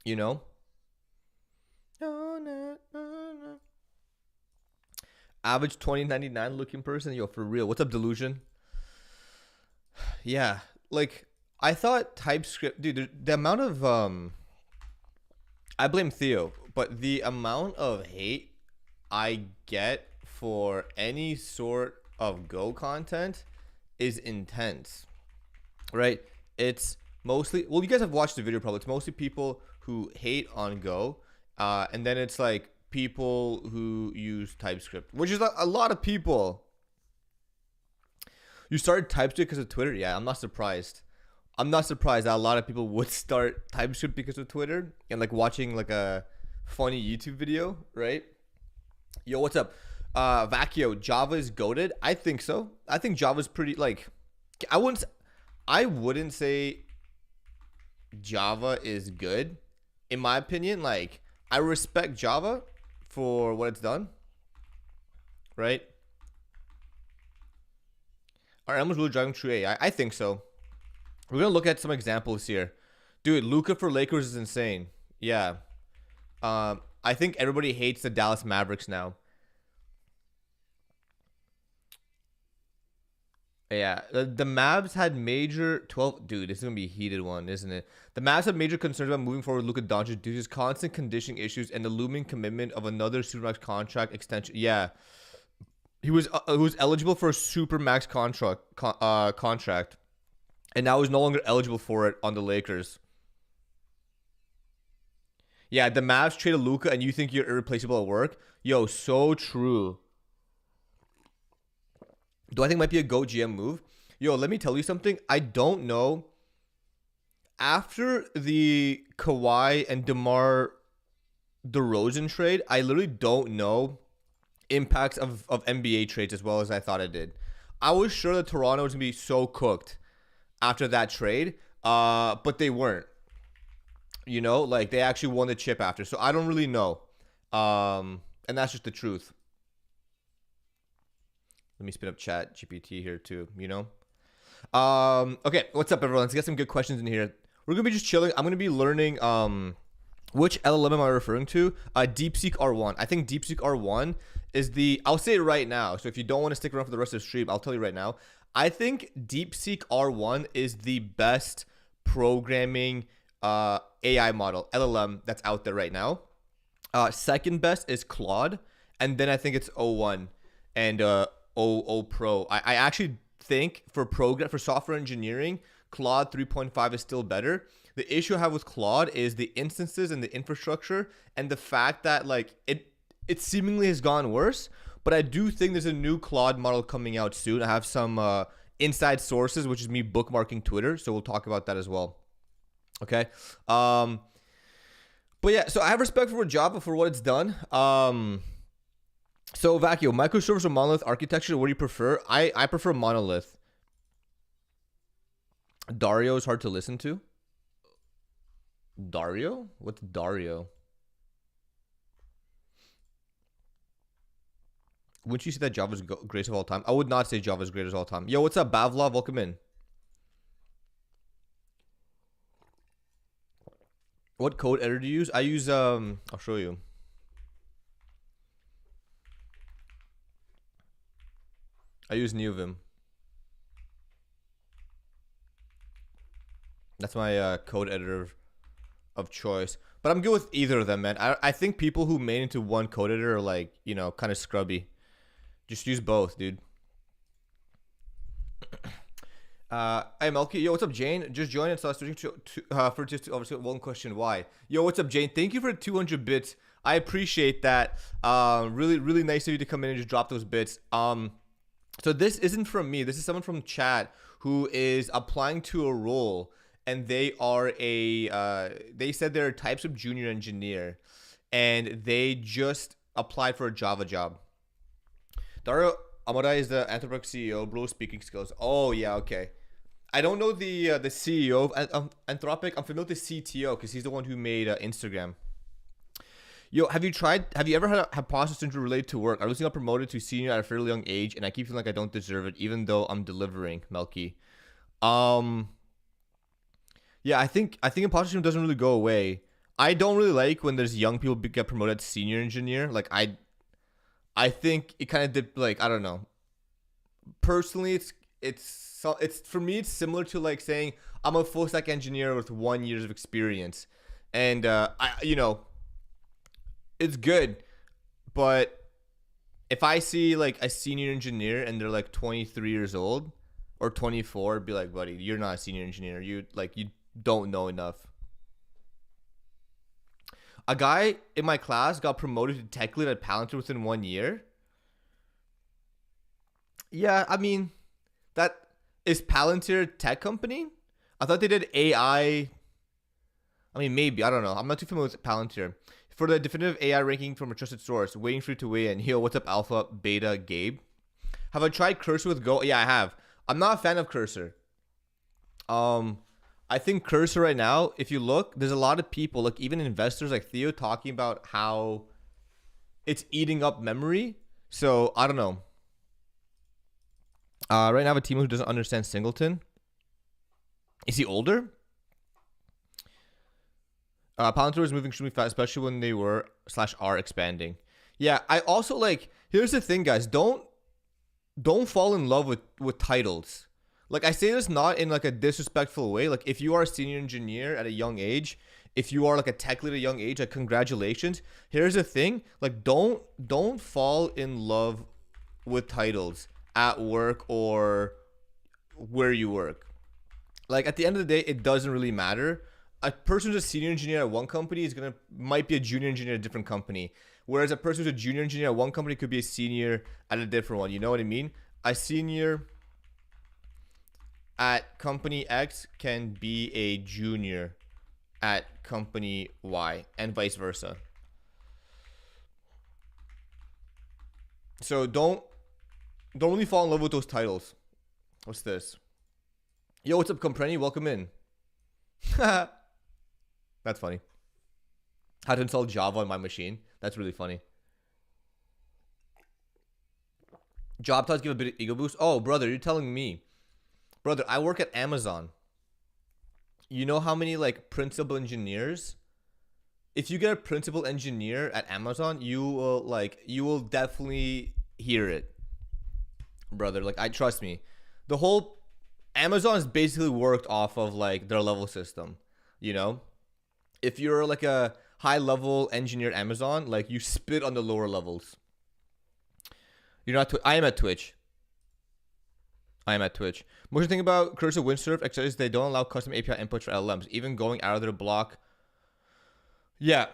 you know? Average 2099 looking person. Yo, for real. What's up, Delusion? Yeah, like I thought TypeScript, dude. The amount of I blame Theo, but the amount of hate I get for any sort of Go content is intense, right? It's mostly, well, you guys have watched the video probably. It's mostly people who hate on Go, and then it's like people who use TypeScript, which is a lot of people. You started TypeScript because of Twitter? Yeah, I'm not surprised. I'm not surprised that a lot of people would start TypeScript because of Twitter and like watching like a funny YouTube video, right? Yo, what's up? Vacchio, Java is goated? I think so. I think Java's pretty like I wouldn't say Java is good. In my opinion, like I respect Java for what it's done, right? Are animals really driving true AI? I think so. We're gonna look at some examples here. Dude, Luka for Lakers is insane. Yeah. I think everybody hates the Dallas Mavericks now. Yeah, the Mavs had major 12. Dude, this is gonna be a heated one, isn't it? The Mavs have major concerns about moving forward with Luka Doncic due to his constant conditioning issues and the looming commitment of another supermax contract extension. Yeah, he was eligible for a supermax contract, and now he's no longer eligible for it on the Lakers. Yeah, the Mavs traded Luka, and you think you're irreplaceable at work? Yo, so true. Do I think it might be a Go GM move? Yo, let me tell you something. I don't know. After the Kawhi and DeMar DeRozan trade, I literally don't know impacts of NBA trades as well as I thought I did. I was sure that Toronto was gonna be so cooked after that trade, but they weren't. You know, like they actually won the chip after. So I don't really know, and that's just the truth. Let me spin up Chat GPT here too. You know. Okay, what's up, everyone? Let's get some good questions in here. We're gonna be just chilling. I'm gonna be learning which LLM am I referring to? DeepSeek R1. I think DeepSeek R1 is the. I'll say it right now. So if you don't want to stick around for the rest of the stream, I'll tell you right now. I think DeepSeek R1 is the best programming AI model LLM that's out there right now. Second best is Claude, and then I think it's O1 and O Pro. I actually think for software engineering, Claude 3.5 is still better. The issue I have with Claude is the instances and the infrastructure and the fact that like it seemingly has gone worse. But I do think there's a new Claude model coming out soon. I have some inside sources, which is me bookmarking Twitter, so we'll talk about that as well. Okay. But yeah, so I have respect for Java for what it's done. So Vacuum, microservice or monolith architecture, what do you prefer? I prefer monolith. Dario is hard to listen to. Dario? What's Dario? Wouldn't you say that Java's greatest of all time? I would not say Java's greatest of all time. Yo, what's up, Bavlov? Welcome in. What code editor do you use? I use I'll show you. I use Neovim. That's my code editor of choice. But I'm good with either of them, man. I think people who made into one code editor are like, you know, kind of scrubby. Just use both, dude. Hey Melky, yo, what's up, Jane? Just joined and saw switching for just obviously one question. Why? Yo, what's up, Jane? Thank you for 200 bits. I appreciate that. Really nice of you to come in and just drop those bits. So this isn't from me. This is someone from chat who is applying to a role, and they are they said they're a TypeScript junior engineer, and they just applied for a Java job. Dario Amada is the Anthropic CEO, bro. Speaking skills. Oh yeah, okay. I don't know the CEO of Anthropic. I'm familiar with the CTO because he's the one who made Instagram. Yo, have you ever had a imposter syndrome related to work? I recently got promoted to senior at a fairly young age, and I keep feeling like I don't deserve it, even though I'm delivering, Melky. Yeah, I think imposter syndrome doesn't really go away. I don't really like when there's young people get promoted to senior engineer. Like I think it kind of did, like, I don't know. Personally, it's for me it's similar to like saying I'm a full stack engineer with 1 year of experience, and I it's good, but if I see like a senior engineer and they're like 23 years old or 24, be like, buddy, you're not a senior engineer. You don't know enough. A guy in my class got promoted to tech lead at Palantir within 1 year. Yeah, I mean, that is Palantir a tech company? I thought they did AI. I mean, maybe. I don't know. I'm not too familiar with Palantir. For the definitive AI ranking from a trusted source, waiting for you to weigh in. Yo, what's up, Alpha, Beta, Gabe? Have I tried Cursor with Go? Yeah, I have. I'm not a fan of Cursor. I think Cursor right now, if you look, there's a lot of people, like even investors like Theo, talking about how it's eating up memory. So I don't know. Right now I have a team who doesn't understand Singleton. Is he older? Palantir was moving extremely fast, especially when they were /are expanding. Yeah, I also like, here's the thing, guys. Don't fall in love with titles. Like, I say this not in like a disrespectful way. Like, if you are a senior engineer at a young age, if you are like a tech lead at a young age, like, congratulations. Here's the thing, like, don't fall in love with titles at work or where you work. Like, at the end of the day, it doesn't really matter. A person who's a senior engineer at one company might be a junior engineer at a different company. Whereas a person who's a junior engineer at one company could be a senior at a different one. You know what I mean? A senior at company X can be a junior at company Y and vice versa. So don't really fall in love with those titles. What's this? Yo, what's up, Compreni? Welcome in. That's funny. How to install Java on my machine. That's really funny. Job titles give a bit of ego boost. Oh, brother, you're telling me. Brother, I work at Amazon. You know how many like principal engineers? If you get a principal engineer at Amazon, you will definitely hear it. Brother, like, I trust me. The whole Amazon is basically worked off of like their level system, you know? If you're like a high level engineer at Amazon, like, you spit on the lower levels. You're not I am at Twitch. Most thing about Cursor Windsurf is they don't allow custom API inputs for LLMs, even going out of their block. Yeah.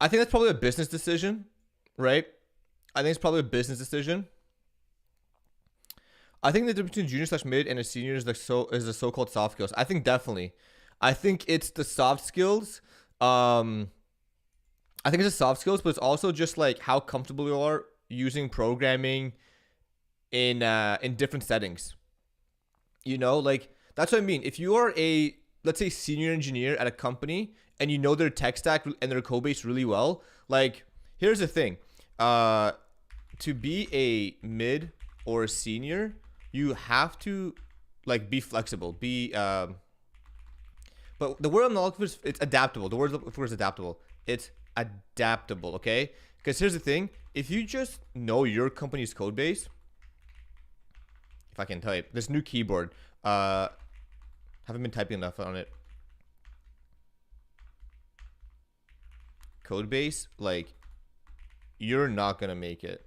I think that's probably a business decision, right? I think it's probably a business decision. I think the difference between junior / mid and a senior is the so-called soft skills. I think definitely. I think it's the soft skills. I think it's the soft skills, but it's also just like how comfortable you are using programming in different settings. You know, like, that's what I mean. If you are a, let's say, senior engineer at a company and you know their tech stack and their code base really well, like, here's the thing. To be a mid or a senior, you have to like be flexible, but the word I'm not looking for it's adaptable. The word I'm looking for is adaptable. It's adaptable, okay? Because here's the thing. If you just know your company's code base, if I can type, this new keyboard, haven't been typing enough on it. Code base, like, you're not going to make it.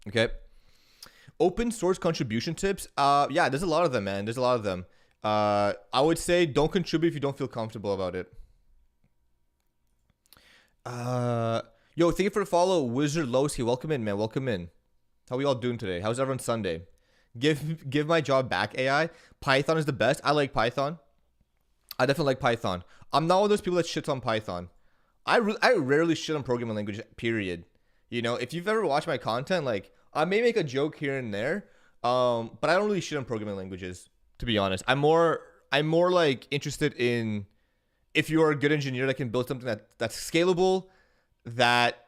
Okay? Open source contribution tips. Yeah, there's a lot of them, man. There's a lot of them. I would say don't contribute if you don't feel comfortable about it. Yo, thank you for the follow, Wizard Lowski. Welcome in, man. Welcome in. How we all doing today? How's everyone Sunday? Give my job back, AI. Python is the best. I like Python. I definitely like Python. I'm not one of those people that shits on Python. I rarely shit on programming language, period. You know, if you've ever watched my content, like, I may make a joke here and there, but I don't really shit on programming languages, to be honest. I'm more like interested in if you're a good engineer that can build something that's scalable, that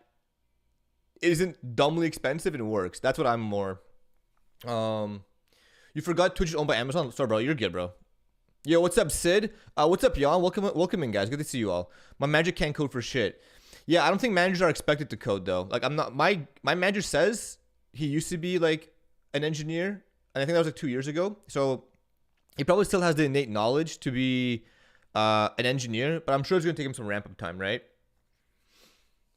isn't dumbly expensive and works. That's what I'm more. You forgot Twitch is owned by Amazon? Sorry, bro. You're good, bro. Yo, what's up, Sid? What's up, y'all? Welcome in, guys. Good to see you all. My manager can't code for shit. Yeah, I don't think managers are expected to code though. Like, I'm not. My manager says he used to be like an engineer, and I think that was like 2 years ago. So he probably still has the innate knowledge to be an engineer, but I'm sure it's gonna take him some ramp up time, right?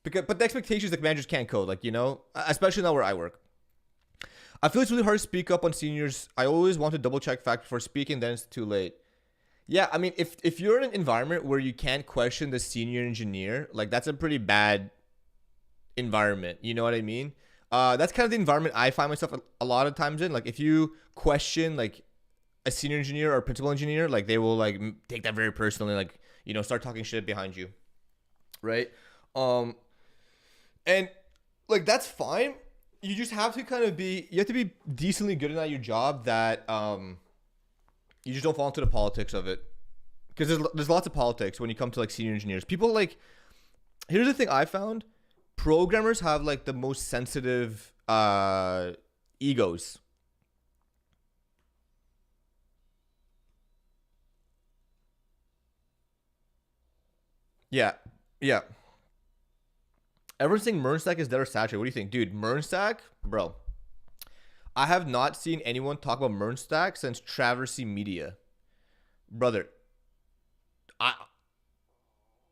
But the expectation is like managers can't code, like, you know, especially now where I work. I feel it's really hard to speak up on seniors. I always want to double check facts before speaking, then it's too late. Yeah, I mean, if you're in an environment where you can't question the senior engineer, like that's a pretty bad environment. You know what I mean? That's kind of the environment I find myself a lot of times in. Like if you question like a senior engineer or a principal engineer, like they will like take that very personally, like, you know, start talking shit behind you, right? And like that's fine. You just have to kind of you have to be decently good at your job that you just don't fall into the politics of it, because there's lots of politics when you come to like senior engineers. People like, here's the thing I found: programmers have like the most sensitive egos. Yeah, yeah. Everyone's saying MERN stack is dead or saturated. What do you think, dude? MERN stack, bro. I have not seen anyone talk about MERN stack since Traversy Media, brother. I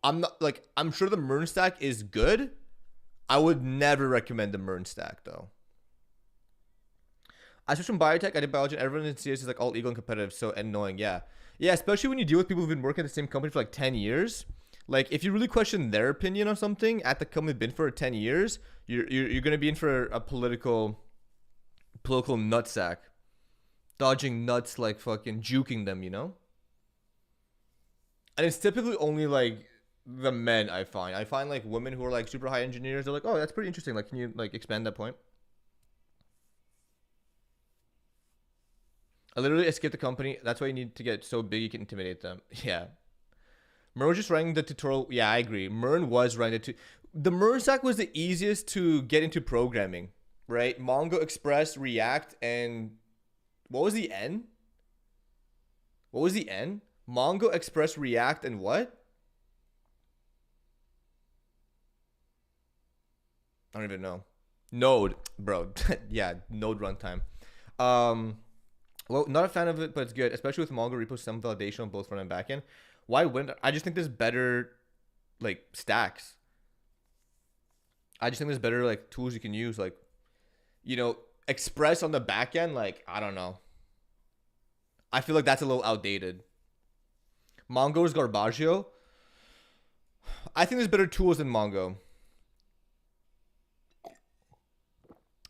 I'm not like, I'm sure the MERN stack is good. I would never recommend the MERN stack though. I switched from biotech. I did biology. And everyone in CS is like all ego and competitive, so annoying. Yeah, yeah. Especially when you deal with people who've been working at the same company for like 10 years. Like if you really question their opinion on something at the company they've been for 10 years, you're gonna be in for a political nutsack, dodging nuts, like fucking juking them, you know. And it's typically only like the men I find. I find like women who are like super high engineers. They're like, oh, that's pretty interesting. Like, can you like expand that point? I literally escaped the company. That's why you need to get so big you can intimidate them. Yeah. Mern was just running the tutorial. Yeah, I agree. Mern was running the Mern stack was the easiest to get into programming, right? Mongo, Express, React, and what was the N? What was the N? Mongo, Express, React, and what? I don't even know. Node, bro. Yeah, Node runtime. Well, not a fan of it, but it's good, especially with Mongo repo, some validation on both front and back end. Why wouldn't I? Just think there's better like stacks. I just think there's better like tools you can use, like, you know, Express on the back end. Like, I don't know. I feel like that's a little outdated. Mongo's Garbaggio. I think there's better tools than Mongo.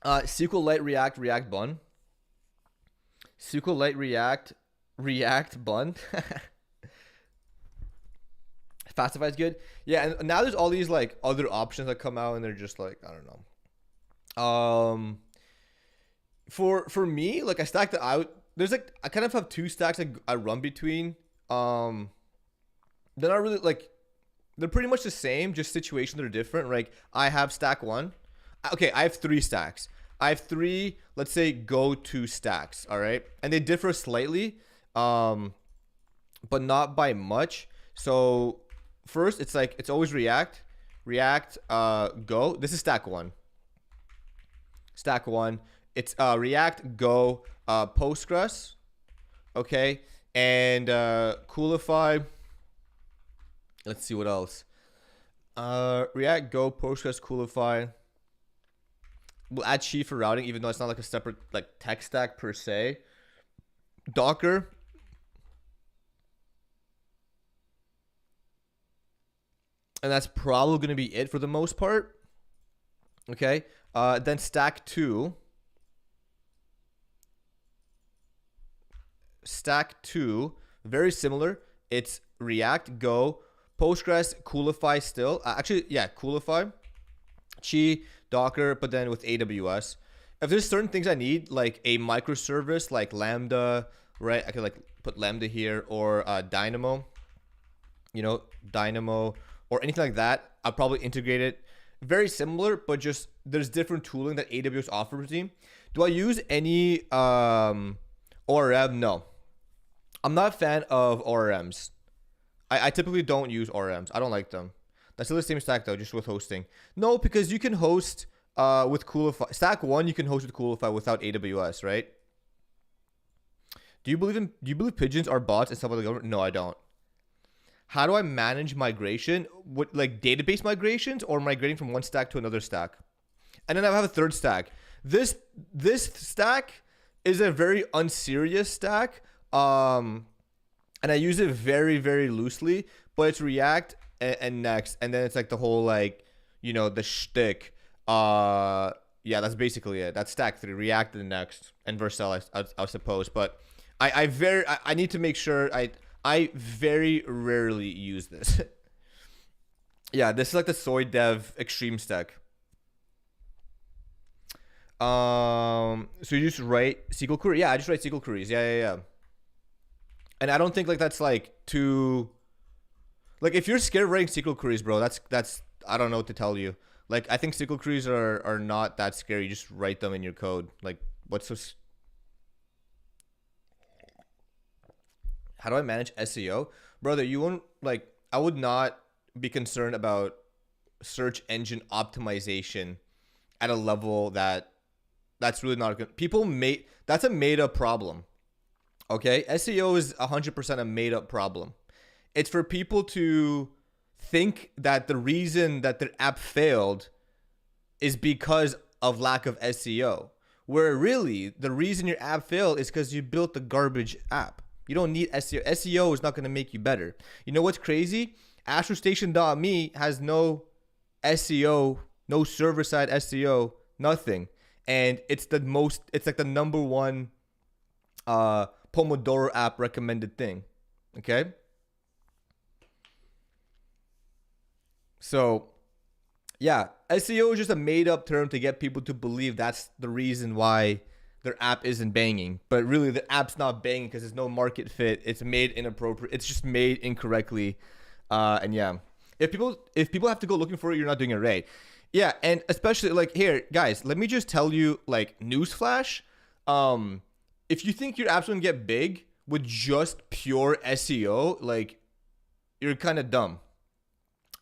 SQLite, React, React Bun. SQLite, React Bun. Fastify is good. Yeah, and now there's all these like other options that come out, and they're just like, I don't know. For me, like I stacked it out. There's like, I kind of have two stacks that I run between. They're not really like, they're pretty much the same, just situations that are different. Like I have stack one. Okay, I have three stacks. I have three, let's say, go-to stacks. All right, and they differ slightly, but not by much. So first, it's like, it's always React, Go. This is stack one. Stack one. It's React, Go, Postgres, okay, and Coolify. Let's see what else. React, Go, Postgres, Coolify. We'll add Chief for routing, even though it's not like a separate like tech stack per se. Docker. And that's probably going to be it for the most part. Okay. Then stack two. Stack two, very similar. It's React, Go, Postgres, Coolify still. Actually, yeah, Coolify, Chi, Docker, but then with AWS. If there's certain things I need, like a microservice, like Lambda, right? I could like put Lambda here, or Dynamo, you know, Dynamo, or anything like that. I'll probably integrate it. Very similar, but just there's different tooling that AWS offers me. Do I use any ORM? No. I'm not a fan of ORMs. I typically don't use ORMs. I don't like them. That's still the same stack though, just with hosting. No, because you can host with Coolify. Stack 1 you can host with Coolify without AWS, right? Do you believe pigeons are bots and stuff like the government? No, I don't. How do I manage migration? What, like database migrations or migrating from one stack to another stack? And then I have a third stack. This stack is a very unserious stack. And I use it very, very loosely, but it's React and Next. And then it's like the whole, like, you know, the shtick. Yeah, that's basically it. That's stack 3, React and Next and Vercel, I suppose. But I need to make sure I very rarely use this. Yeah, this is like the soy dev extreme stack. So you just write SQL query? Yeah, I just write SQL queries. Yeah. And I don't think like that's like too, like if you're scared of writing SQL queries, bro, that's I don't know what to tell you. Like I think SQL queries are not that scary. You just write them in your code. Like what's so? How do I manage SEO? Brother, you won't, like, I would not be concerned about search engine optimization at a level that's really not good. That's a made up problem. Okay? SEO is 100% a made up problem. It's for people to think that the reason that their app failed is because of lack of SEO. Where really, the reason your app failed is because you built the garbage app. You don't need SEO. SEO is not going to make you better. You know what's crazy? AstroStation.me has no SEO, no server-side SEO, nothing. And it's like the number one Pomodoro app recommended thing. Okay? So, yeah, SEO is just a made-up term to get people to believe that's the reason why their app isn't banging, but really the app's not banging because there's no market fit. It's made inappropriate. It's just made incorrectly. And yeah, if people have to go looking for it, you're not doing it right. Yeah, and especially like here, guys, let me just tell you like newsflash. If you think your app's gonna get big with just pure SEO, like you're kind of dumb.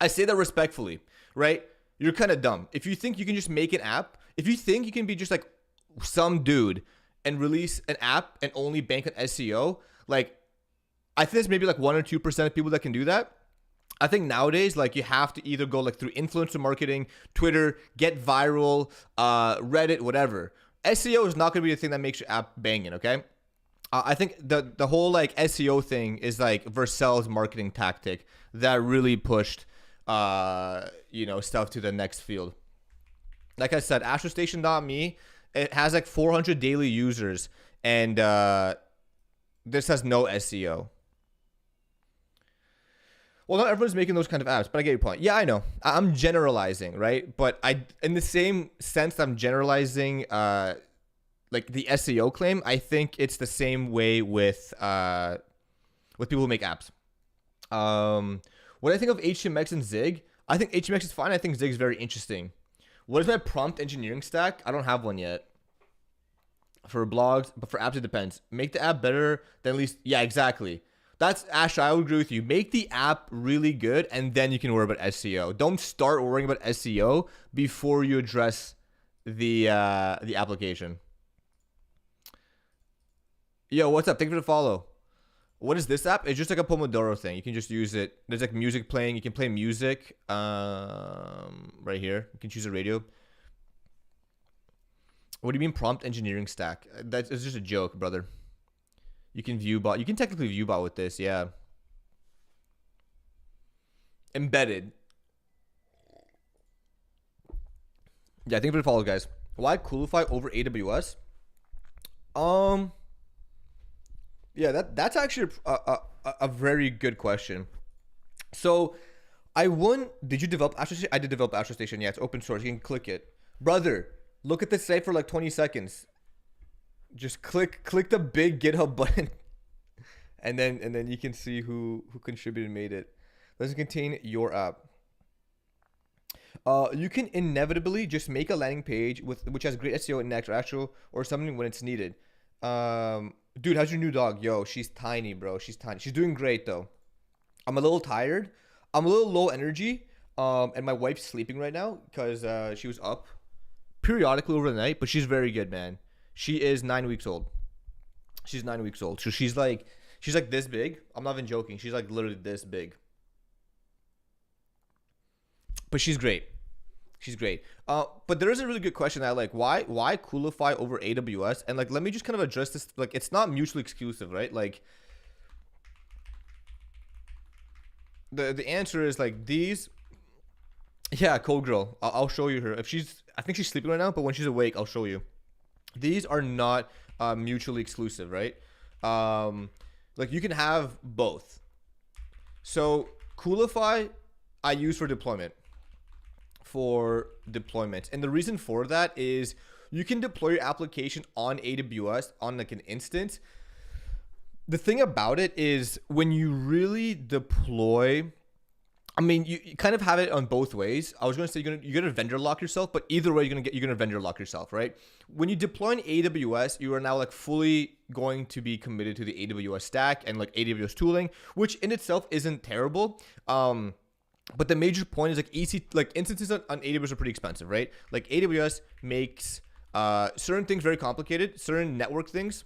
I say that respectfully, right? You're kind of dumb. If you think you can just make an app, if you think you can be just like some dude and release an app and only bank on SEO, like I think there's maybe like 1 or 2% of people that can do that. I think nowadays, like you have to either go like through influencer marketing, Twitter, get viral, Reddit, whatever. SEO is not going to be the thing that makes your app banging. Okay. I think the whole like SEO thing is like Vercel's marketing tactic that really pushed, stuff to the next field. Like I said, AstroStation.me, it has like 400 daily users, and this has no SEO. Well, not everyone's making those kind of apps, but I get your point. Yeah, I know. I'm generalizing, right? But in the same sense I'm generalizing, like the SEO claim, I think it's the same way with people who make apps. What I think of HTMX and Zig, I think HTMX is fine. I think Zig is very interesting. What is my prompt engineering stack? I don't have one yet. For blogs, but for apps, it depends. Make the app better than at least... Yeah, exactly. That's... Ash, I would agree with you. Make the app really good, and then you can worry about SEO. Don't start worrying about SEO before you address the application. Yo, what's up? Thank you for the follow. What is this app? It's just like a Pomodoro thing. You can just use it. There's like music playing. You can play music right here. You can choose a radio. What do you mean prompt engineering stack? It's just a joke, brother. You can view bot. You can technically view bot with this, yeah. Embedded. Yeah, thank you for the follow, guys. Why Coolify over AWS? Yeah, that's actually a very good question. So, did you develop AstroStation? I did develop AstroStation. Yeah, it's open source. You can click it. Brother, look at the site for like 20 seconds. Just click the big GitHub button. and then you can see who contributed and made it. Doesn't contain your app. You can inevitably just make a landing page which has great SEO and Next or actual or something when it's needed. Dude, how's your new dog? Yo, she's tiny, bro. She's tiny. She's doing great though. I'm a little tired. I'm a little low energy. And my wife's sleeping right now because she was up periodically over the night, but she's very good, man. She is 9 weeks old. She's 9 weeks old. So she's like this big. I'm not even joking. She's like literally this big. But she's great. She's great. But there is a really good question that like why Coolify over AWS? And like let me just kind of address this. Like it's not mutually exclusive, right? Like the answer is like these. Yeah, Cold Girl. I'll show you her. If she's, I think she's sleeping right now, but when she's awake, I'll show you. These are not mutually exclusive, right? Like you can have both. So Coolify, I use for deployment. And the reason for that is you can deploy your application on AWS on like an instance. The thing about it is when you really deploy, I mean, you kind of have it on both ways. I was going to say you're gonna vendor lock yourself, but either way you're gonna vendor lock yourself, right? When you deploy in AWS, you are now like fully going to be committed to the AWS stack and like AWS tooling, which in itself isn't terrible. But the major point is like instances on AWS are pretty expensive, right? Like AWS makes certain things very complicated, certain network things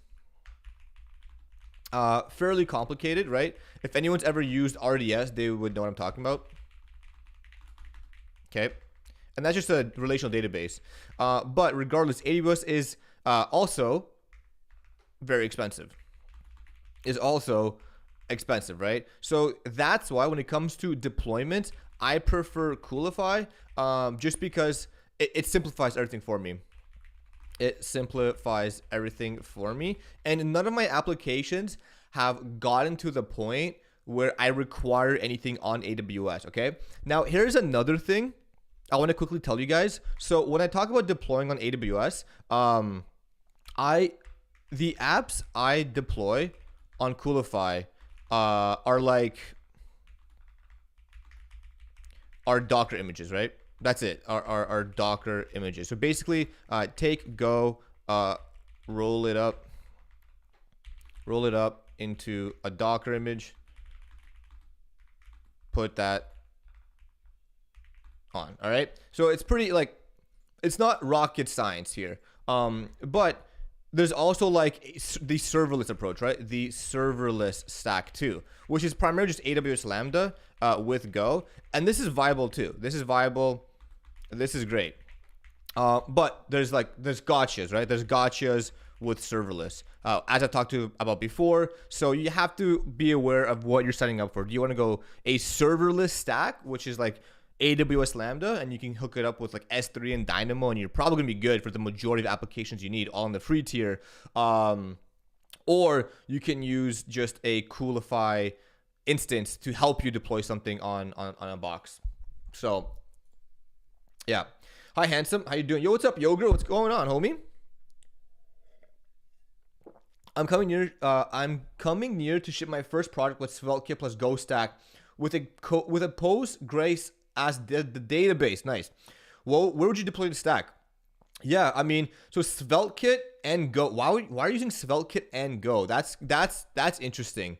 fairly complicated, right? If anyone's ever used RDS, they would know what I'm talking about. Okay. And that's just a relational database. But regardless, AWS is also very expensive. Right? So that's why when it comes to deployment, I prefer Coolify just because it simplifies everything for me. And none of my applications have gotten to the point where I require anything on AWS, okay? Now, here's another thing I want to quickly tell you guys. So when I talk about deploying on AWS, the apps I deploy on Coolify are Docker images, right? That's it. Our Docker images. So basically, roll it up into a Docker image, put that on. All right. So it's pretty like, it's not rocket science here. But there's also like the serverless approach, right? The serverless stack too, which is primarily just AWS Lambda with Go. And this is viable too. This is viable. This is great. But there's gotchas, right? There's gotchas with serverless, as I talked about before. So you have to be aware of what you're setting up for. Do you want to go a serverless stack, which is like AWS Lambda, and you can hook it up with like S3 and Dynamo, and you're probably gonna be good for the majority of applications you need all in the free tier. Or you can use just a Coolify instance to help you deploy something on a box. So yeah. Hi, handsome. How you doing? Yo, what's up, Yogurt? What's going on, homie? I'm coming near to ship my first product with SvelteKit plus Go Stack with a Postgres as the database. Nice. Well, where would you deploy the stack? Yeah, I mean, so SvelteKit and Go. Why are you using SvelteKit and Go? That's interesting.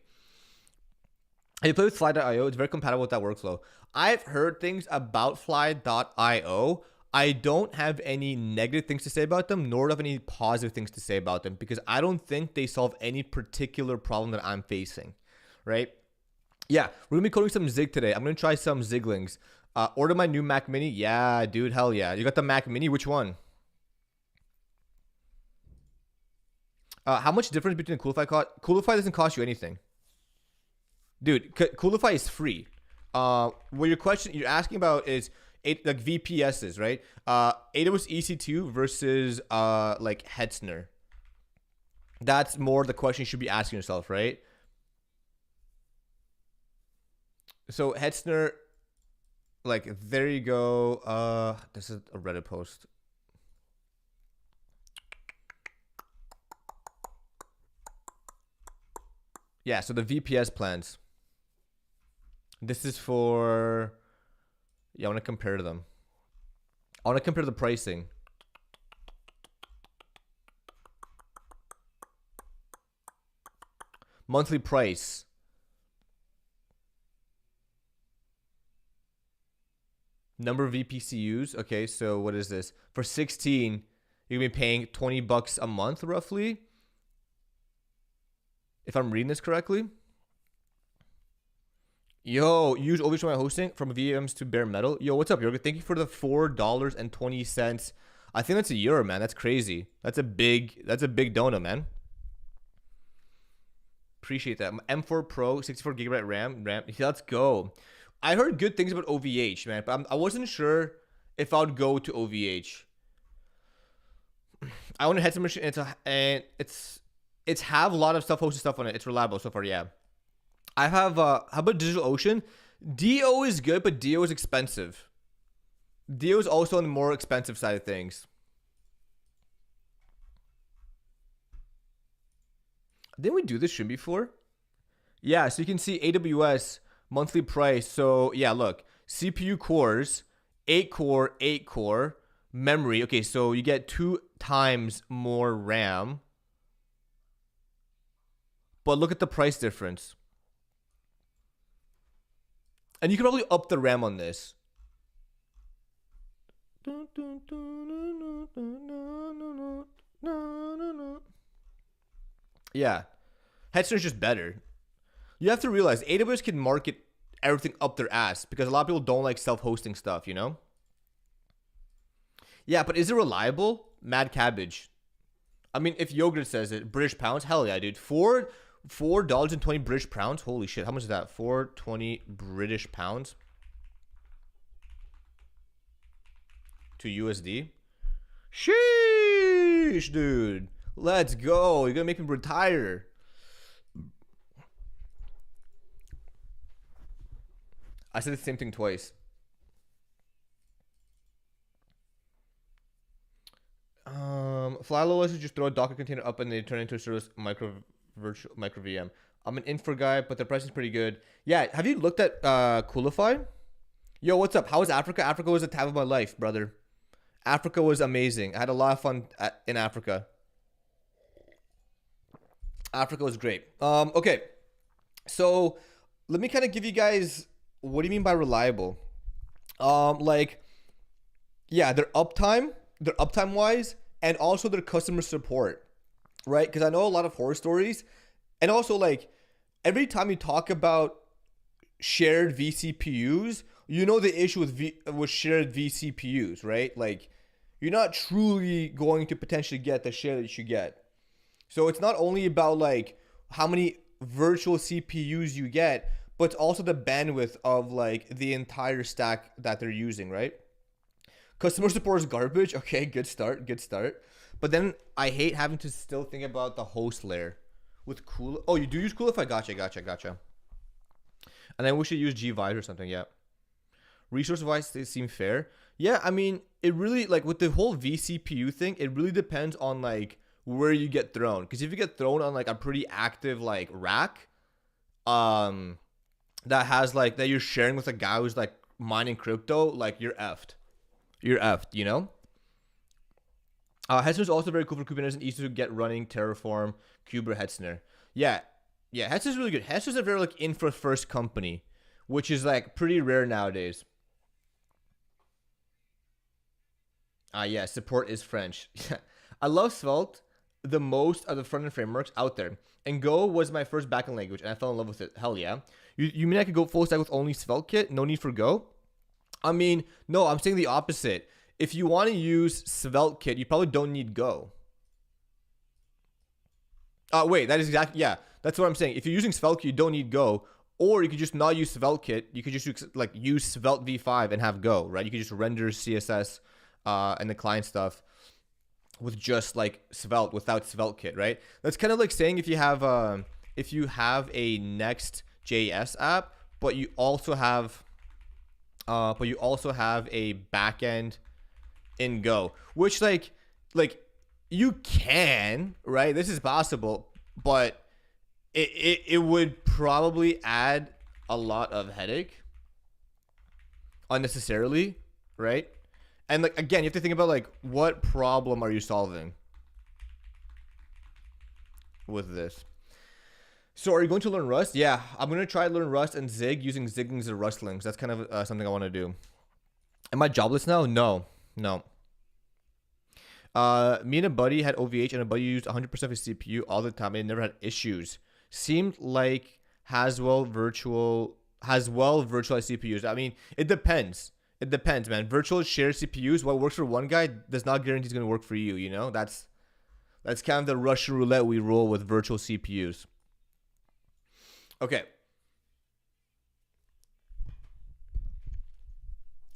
I play with Fly.io. It's very compatible with that workflow. I've heard things about Fly.io. I don't have any negative things to say about them, nor do I have any positive things to say about them, because I don't think they solve any particular problem that I'm facing, right? Yeah, we're going to be coding some Zig today. I'm going to try some Ziglings. Order my new Mac Mini. Yeah, dude, hell yeah. You got the Mac Mini? Which one? How much difference between Coolify cost? Coolify doesn't cost you anything. Dude, Coolify is free. What you're asking about is like VPSs, right? AWS EC2 versus like Hetzner. That's more the question you should be asking yourself, right? So Hetzner, like, there you go. This is a Reddit post. Yeah, so the VPS plans. This is for, yeah, I want to compare them. I want to compare the pricing. Monthly price. Number of VPCUs. Okay, so what is this? For 16, you're going to be paying $20 a month, roughly. If I'm reading this correctly. Yo, use OVH hosting from VMs to bare metal. Yo, what's up, Yoga? Thank you for the $4.20. I think that's a euro, man. That's crazy. That's a big donut, man. Appreciate that. M4 Pro, 64 gigabyte RAM. Yeah, let's go. I heard good things about OVH, man, but I wasn't sure if I would go to OVH. I own a headset machine, and it's have a lot of self-hosted stuff on it. It's reliable so far, yeah. I have how about DigitalOcean? DO is good, but DO is expensive. DO is also on the more expensive side of things. Didn't we do this stream before? Yeah, so you can see AWS monthly price. So yeah, look, CPU cores, 8 core, memory. Okay, so you get 2 times more RAM. But look at the price difference. And you can probably up the RAM on this. Yeah. Headset is just better. You have to realize AWS can market everything up their ass because a lot of people don't like self-hosting stuff, you know? Yeah, but is it reliable? Mad cabbage. I mean, if Yogurt says it, British pounds, hell yeah, dude. $4.20 British pounds. Holy shit, how much is that? 4.20 British pounds to USD. Sheesh, dude. Let's go. You're gonna make me retire. I said the same thing twice. Fly low is just throw a Docker container up and they turn into a service micro VM. I'm an infra guy, but the price is pretty good. Yeah, have you looked at Coolify? Yo, what's up? How was Africa? Africa was the time of my life, brother. Africa was amazing. I had a lot of fun in Africa. Africa was great. Okay, so let me kind of give you guys, what do you mean by reliable? Like, yeah, their uptime wise, and also their customer support, right? Because I know a lot of horror stories, and also like every time you talk about shared vCPUs, you know the issue with shared vCPUs, right? Like you're not truly going to potentially get the share that you should get. So it's not only about like how many virtual CPUs you get, but it's also the bandwidth of like the entire stack that they're using, right? Customer support is garbage. Okay, good start. But then I hate having to still think about the host layer with Cool. Oh, you do use Coolify? Gotcha. And then we should use GVice or something. Yeah. Resource-wise, they seem fair. Yeah, I mean, it really, like with the whole vCPU thing, it really depends on like where you get thrown. Because if you get thrown on like a pretty active like rack, that has like that you're sharing with a guy who's like mining crypto, like you're effed. You know? Hetzner is also very cool for Kubernetes and easy to get running Terraform, Kuber, Hetzner. Yeah, Hetzner is really good. Hetzner is a very like infra first company, which is like pretty rare nowadays. Yeah, support is French. I love Svelte the most of the front-end frameworks out there. And Go was my first backend language, and I fell in love with it. Hell yeah. You mean I could go full stack with only Svelte kit? No need for Go? I mean, no, I'm saying the opposite. If you want to use Svelte kit, you probably don't need Go. Wait, that is exactly, yeah, that's what I'm saying. If you're using Svelte kit, you don't need Go. Or you could just not use Svelte kit. You could just use Svelte v5 and have Go, right? You could just render CSS and the client stuff with just like Svelte without Svelte kit, right? That's kind of like saying if you have a Next.js app, but you also have a backend in Go, which like you can, right? This is possible, but it would probably add a lot of headache unnecessarily, right? And like again, you have to think about like what problem are you solving with this. So are you going to learn Rust? Yeah, I'm going to try to learn Rust and Zig using Ziglings and rustlings. That's kind of something I want to do. Am I jobless now? No. No. Me and a buddy had OVH, and a buddy used 100% of his CPU all the time and never had issues. Seemed like virtualized CPUs. I mean, it depends. It depends, man. Virtual shared CPUs, what works for one guy does not guarantee it's going to work for you, you know? That's kind of the Russian roulette we roll with virtual CPUs. Okay.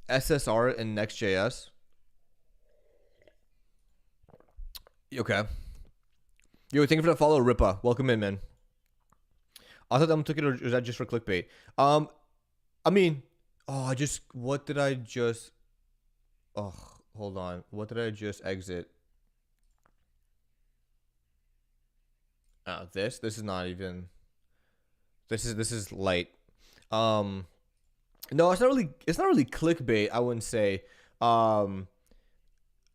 SSR in Next.js. Okay. Yo, thank you for the follow, Ripa. Welcome in, man. I thought I'm took it, or was that just for clickbait? I mean, what did I just? Oh, hold on. What did I just exit? This is not even. This is light. No, it's not really clickbait. I wouldn't say.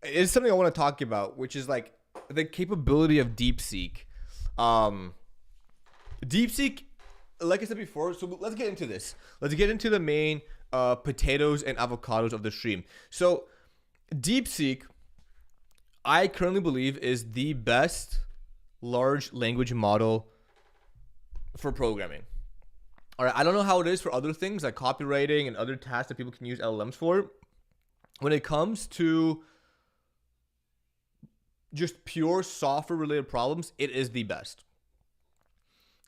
It's something I want to talk about, which is like the capability of DeepSeek. DeepSeek, like I said before, so let's get into this. Let's get into the main potatoes and avocados of the stream. So DeepSeek, I currently believe, is the best large language model for programming. All right, I don't know how it is for other things like copywriting and other tasks that people can use LLMs for. When it comes to just pure software related problems, it is the best.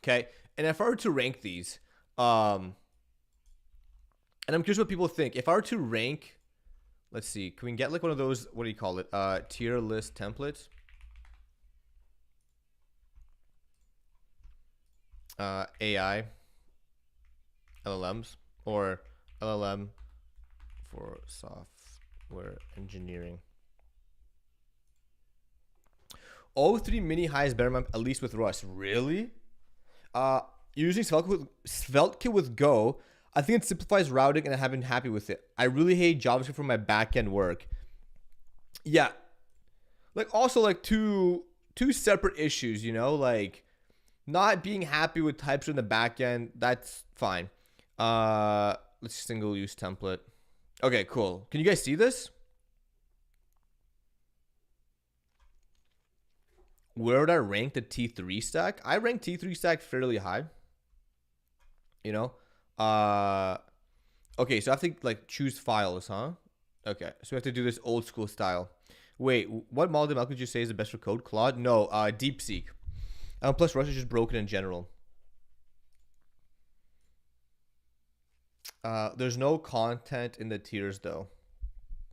Okay, and if I were to rank these, and I'm curious what people think. If I were to rank, let's see, can we get like one of those, what do you call it? Tier list templates. AI, LLMs, or LLM for software engineering. O3 Mini High is better, at least with Rust. Really? Using SvelteKit with Go, I think it simplifies routing and I have been happy with it. I really hate JavaScript for my backend work. Yeah. Like also like two separate issues, you know, like not being happy with TypeScript in the backend, that's fine. Let's single use template. Okay, cool. Can you guys see this? Where would I rank the T3 stack? I rank T3 stack fairly high. You know? Okay, so I have to like choose files, huh? Okay, so we have to do this old school style. Wait, what model could you say is the best for code? Claude? No, DeepSeek. Plus Rust is just broken in general. There's no content in the tiers though.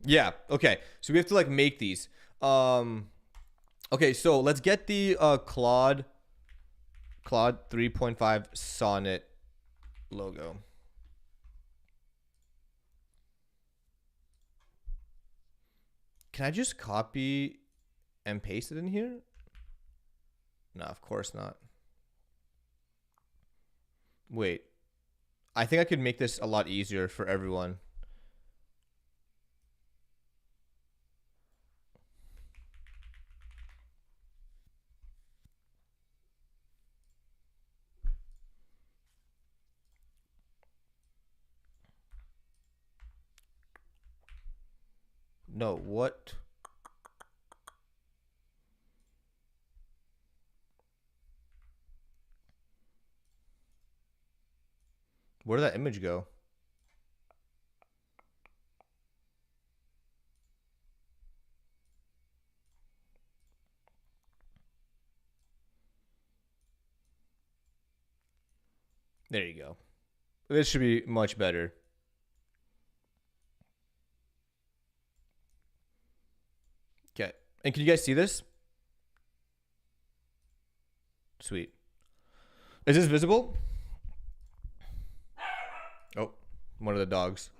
Yeah, okay. So we have to like make these. Okay, so let's get the Claude 3.5 Sonnet logo. Can I just copy and paste it in here? No, of course not. Wait. I think I could make this a lot easier for everyone. No, what? Where did that image go? There you go. This should be much better. Okay. And can you guys see this? Sweet. Is this visible? Oh, one of the dogs.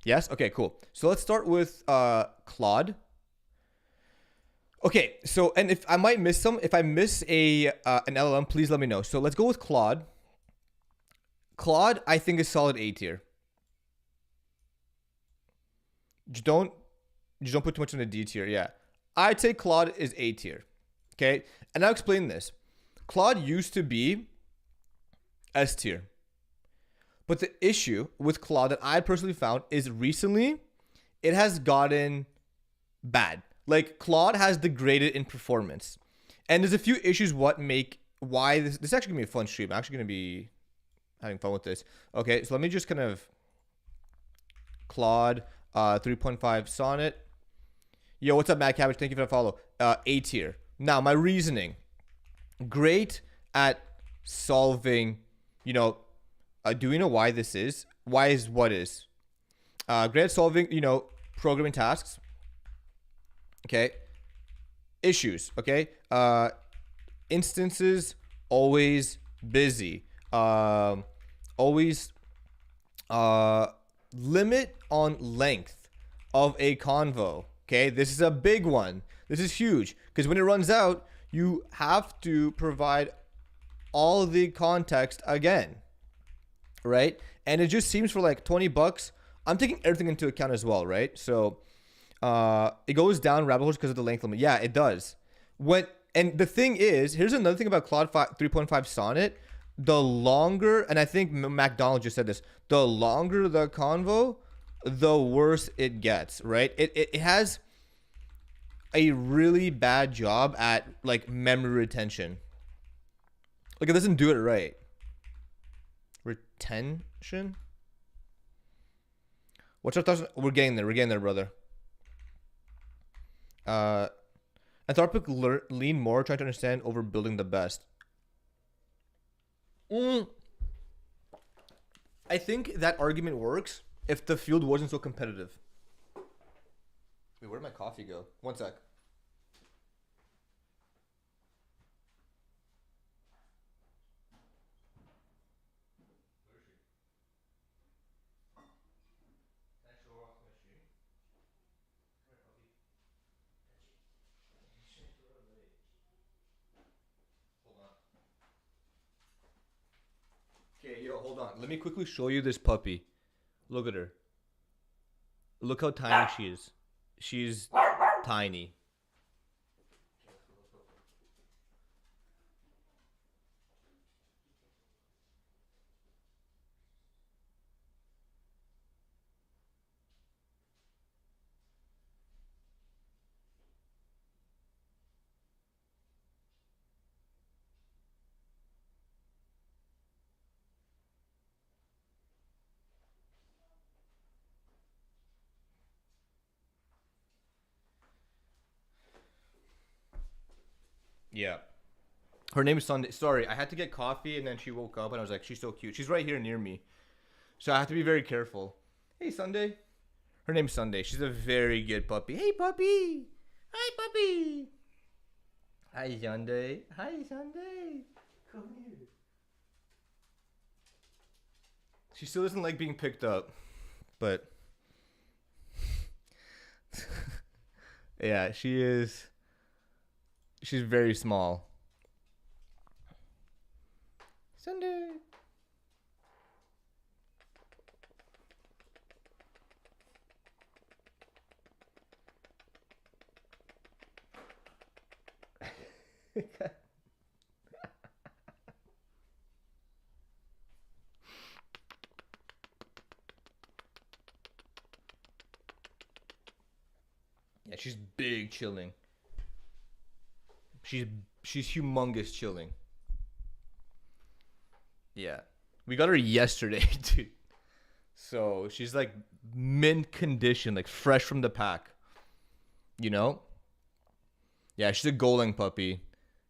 Yes? Okay, cool. So let's start with Claude. Okay, so, and if I might miss some, if I miss an LLM, please let me know. So let's go with Claude. Claude, I think, is solid A tier. Just don't put too much in the D tier. Yeah, I'd say Claude is A tier. Okay, and I'll explain this. Claude used to be S tier. But the issue with Claude that I personally found is recently it has gotten bad. Like Claude has degraded in performance. And there's a few issues why this is actually gonna be a fun stream. I'm actually gonna be having fun with this. Okay, so let me just kind of Claude 3.5 Sonnet. Yo, what's up, Matt Cabbage? Thank you for the follow. A tier. Now, my reasoning. Great at solving, do we know why this is? Why is what is? Great at solving, programming tasks. Okay. Issues. Okay. Instances, always busy. Always limit on length of a convo. Okay, this is a big one. This is huge because when it runs out, you have to provide all the context again, right? And it just seems for like $20, I'm taking everything into account as well, right? So it goes down rabbit holes because of the length limit. Yeah, it does. And the thing is, here's another thing about Claude 3.5 Sonnet. The longer, and I think McDonald just said this, the longer the convo, the worse it gets, right? It has a really bad job at like memory retention. Like it doesn't do it right. Retention? What's our thoughts? We're getting there, brother. Anthropic lean more, trying to understand over building the best. I think that argument works if the field wasn't so competitive. Wait, where'd my coffee go? One sec. Okay, yo, hold on. Let me quickly show you this puppy. Look at her. Look how tiny she is. She's tiny. Yeah. Her name is Sunday. Sorry, I had to get coffee and then she woke up and I was like, she's so cute. She's right here near me. So I have to be very careful. Hey, Sunday. Her name's Sunday. She's a very good puppy. Hey, puppy. Hi, puppy. Hi, Sunday. Hi, Sunday. Come here. She still doesn't like being picked up. But yeah, she is. She's very small. Sunday. Yeah, she's big chilling. She's humongous chilling. Yeah. We got her yesterday, dude. So she's like mint condition, like fresh from the pack. You know? Yeah, she's a golden puppy.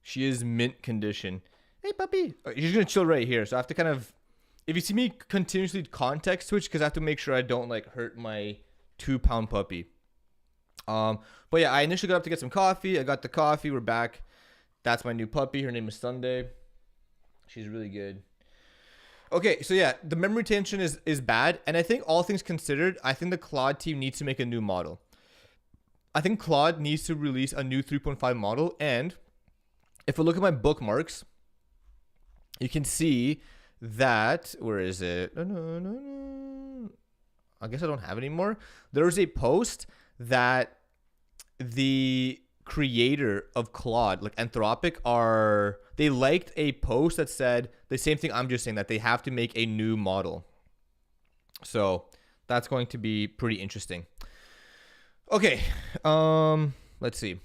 She is mint condition. Hey, puppy. She's going to chill right here. So I have to kind of, if you see me continuously context switch, because I have to make sure I don't like hurt my 2-pound puppy. But yeah, I initially got up to get some coffee. I got the coffee. We're back. That's my new puppy. Her name is Sunday. She's really good. Okay, so yeah, the memory retention is bad. And I think all things considered, I think the Claude team needs to make a new model. I think Claude needs to release a new 3.5 model. And if I look at my bookmarks, you can see that, where is it? No. I guess I don't have it anymore. There was a post that the creator of Claude, like Anthropic, they liked a post that said the same thing I'm just saying, that they have to make a new model. So that's going to be pretty interesting. Okay, let's see.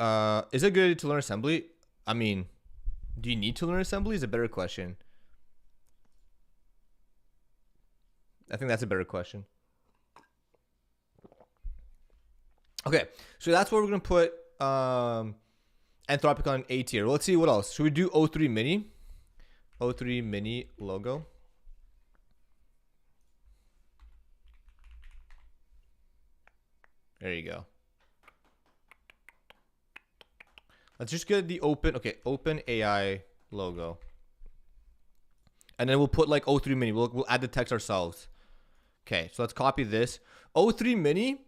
Is it good to learn assembly? I mean, do you need to learn assembly? Is a better question. I think that's a better question. Okay, so that's where we're gonna put Anthropic on A tier. Let's see what else. Should we do O3 Mini? O3 Mini logo. There you go. Let's just get the open AI logo. And then we'll put like O3 Mini. We'll add the text ourselves. Okay, so let's copy this. O3 Mini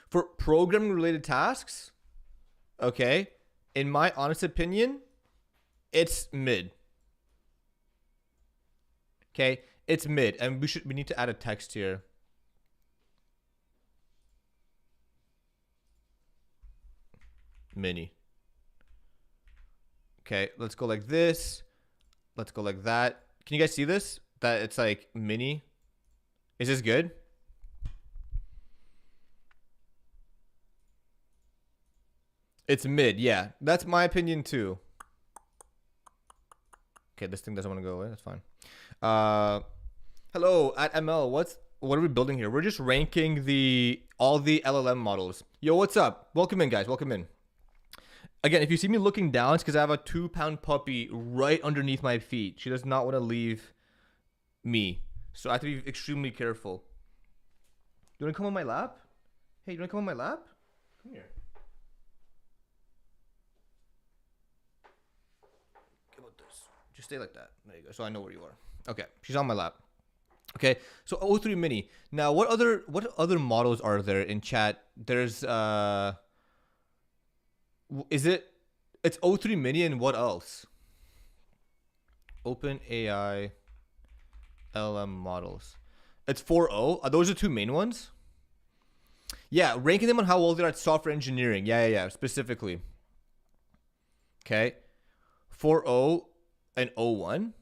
for programming related tasks. Okay, in my honest opinion, it's mid. Okay, it's mid, and we need to add a text here. Mini. Okay, let's go like this. Let's go like that. Can you guys see this? That it's like mini. Is this good? It's mid, yeah. That's my opinion too. Okay, this thing doesn't want to go away. That's fine. Hello at ML. What are we building here? We're just ranking all the LLM models. Yo, what's up? Welcome in, guys. Welcome in. Again, if you see me looking down, it's because I have a 2-pound puppy right underneath my feet. She does not want to leave me. So I have to be extremely careful. You want to come on my lap? Hey, you want to come on my lap? Come here. How about this? Just stay like that. There you go. So I know where you are. Okay, she's on my lap. Okay, so O3 Mini. Now, what other models are there in chat? There's it's O3 Mini and what else? Open AI LLM models. It's 4.0. Those are two main ones. Yeah, ranking them on how well they're at software engineering. Yeah, specifically. Okay. 4.0 and 0.1.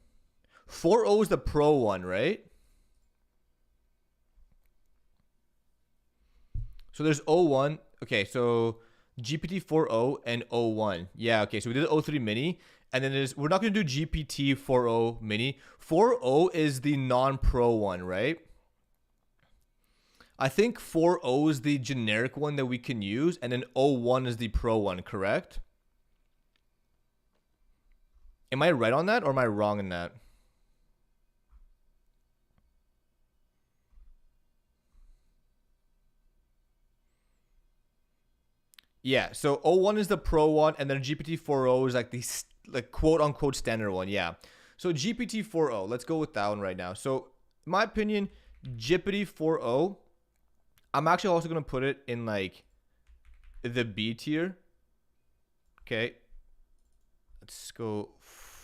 4.0 is the pro one, right? So there's 0.1. Okay, so GPT 4.0 and 0.1. Yeah, okay. So we did the O3 Mini. And then we're not going to do GPT 4.0 Mini. 4.0 is the non-pro one, right? I think 4.0 is the generic one that we can use. And then 0.1 is the pro one, correct? Am I right on that or am I wrong in that? Yeah, so 0.1 is the pro one, and then GPT 4.0 is like the quote unquote standard one. Yeah. So GPT 4.0, let's go with that one right now. So in my opinion, GPT 4.0, I'm actually also gonna put it in like the B tier. Okay. Let's go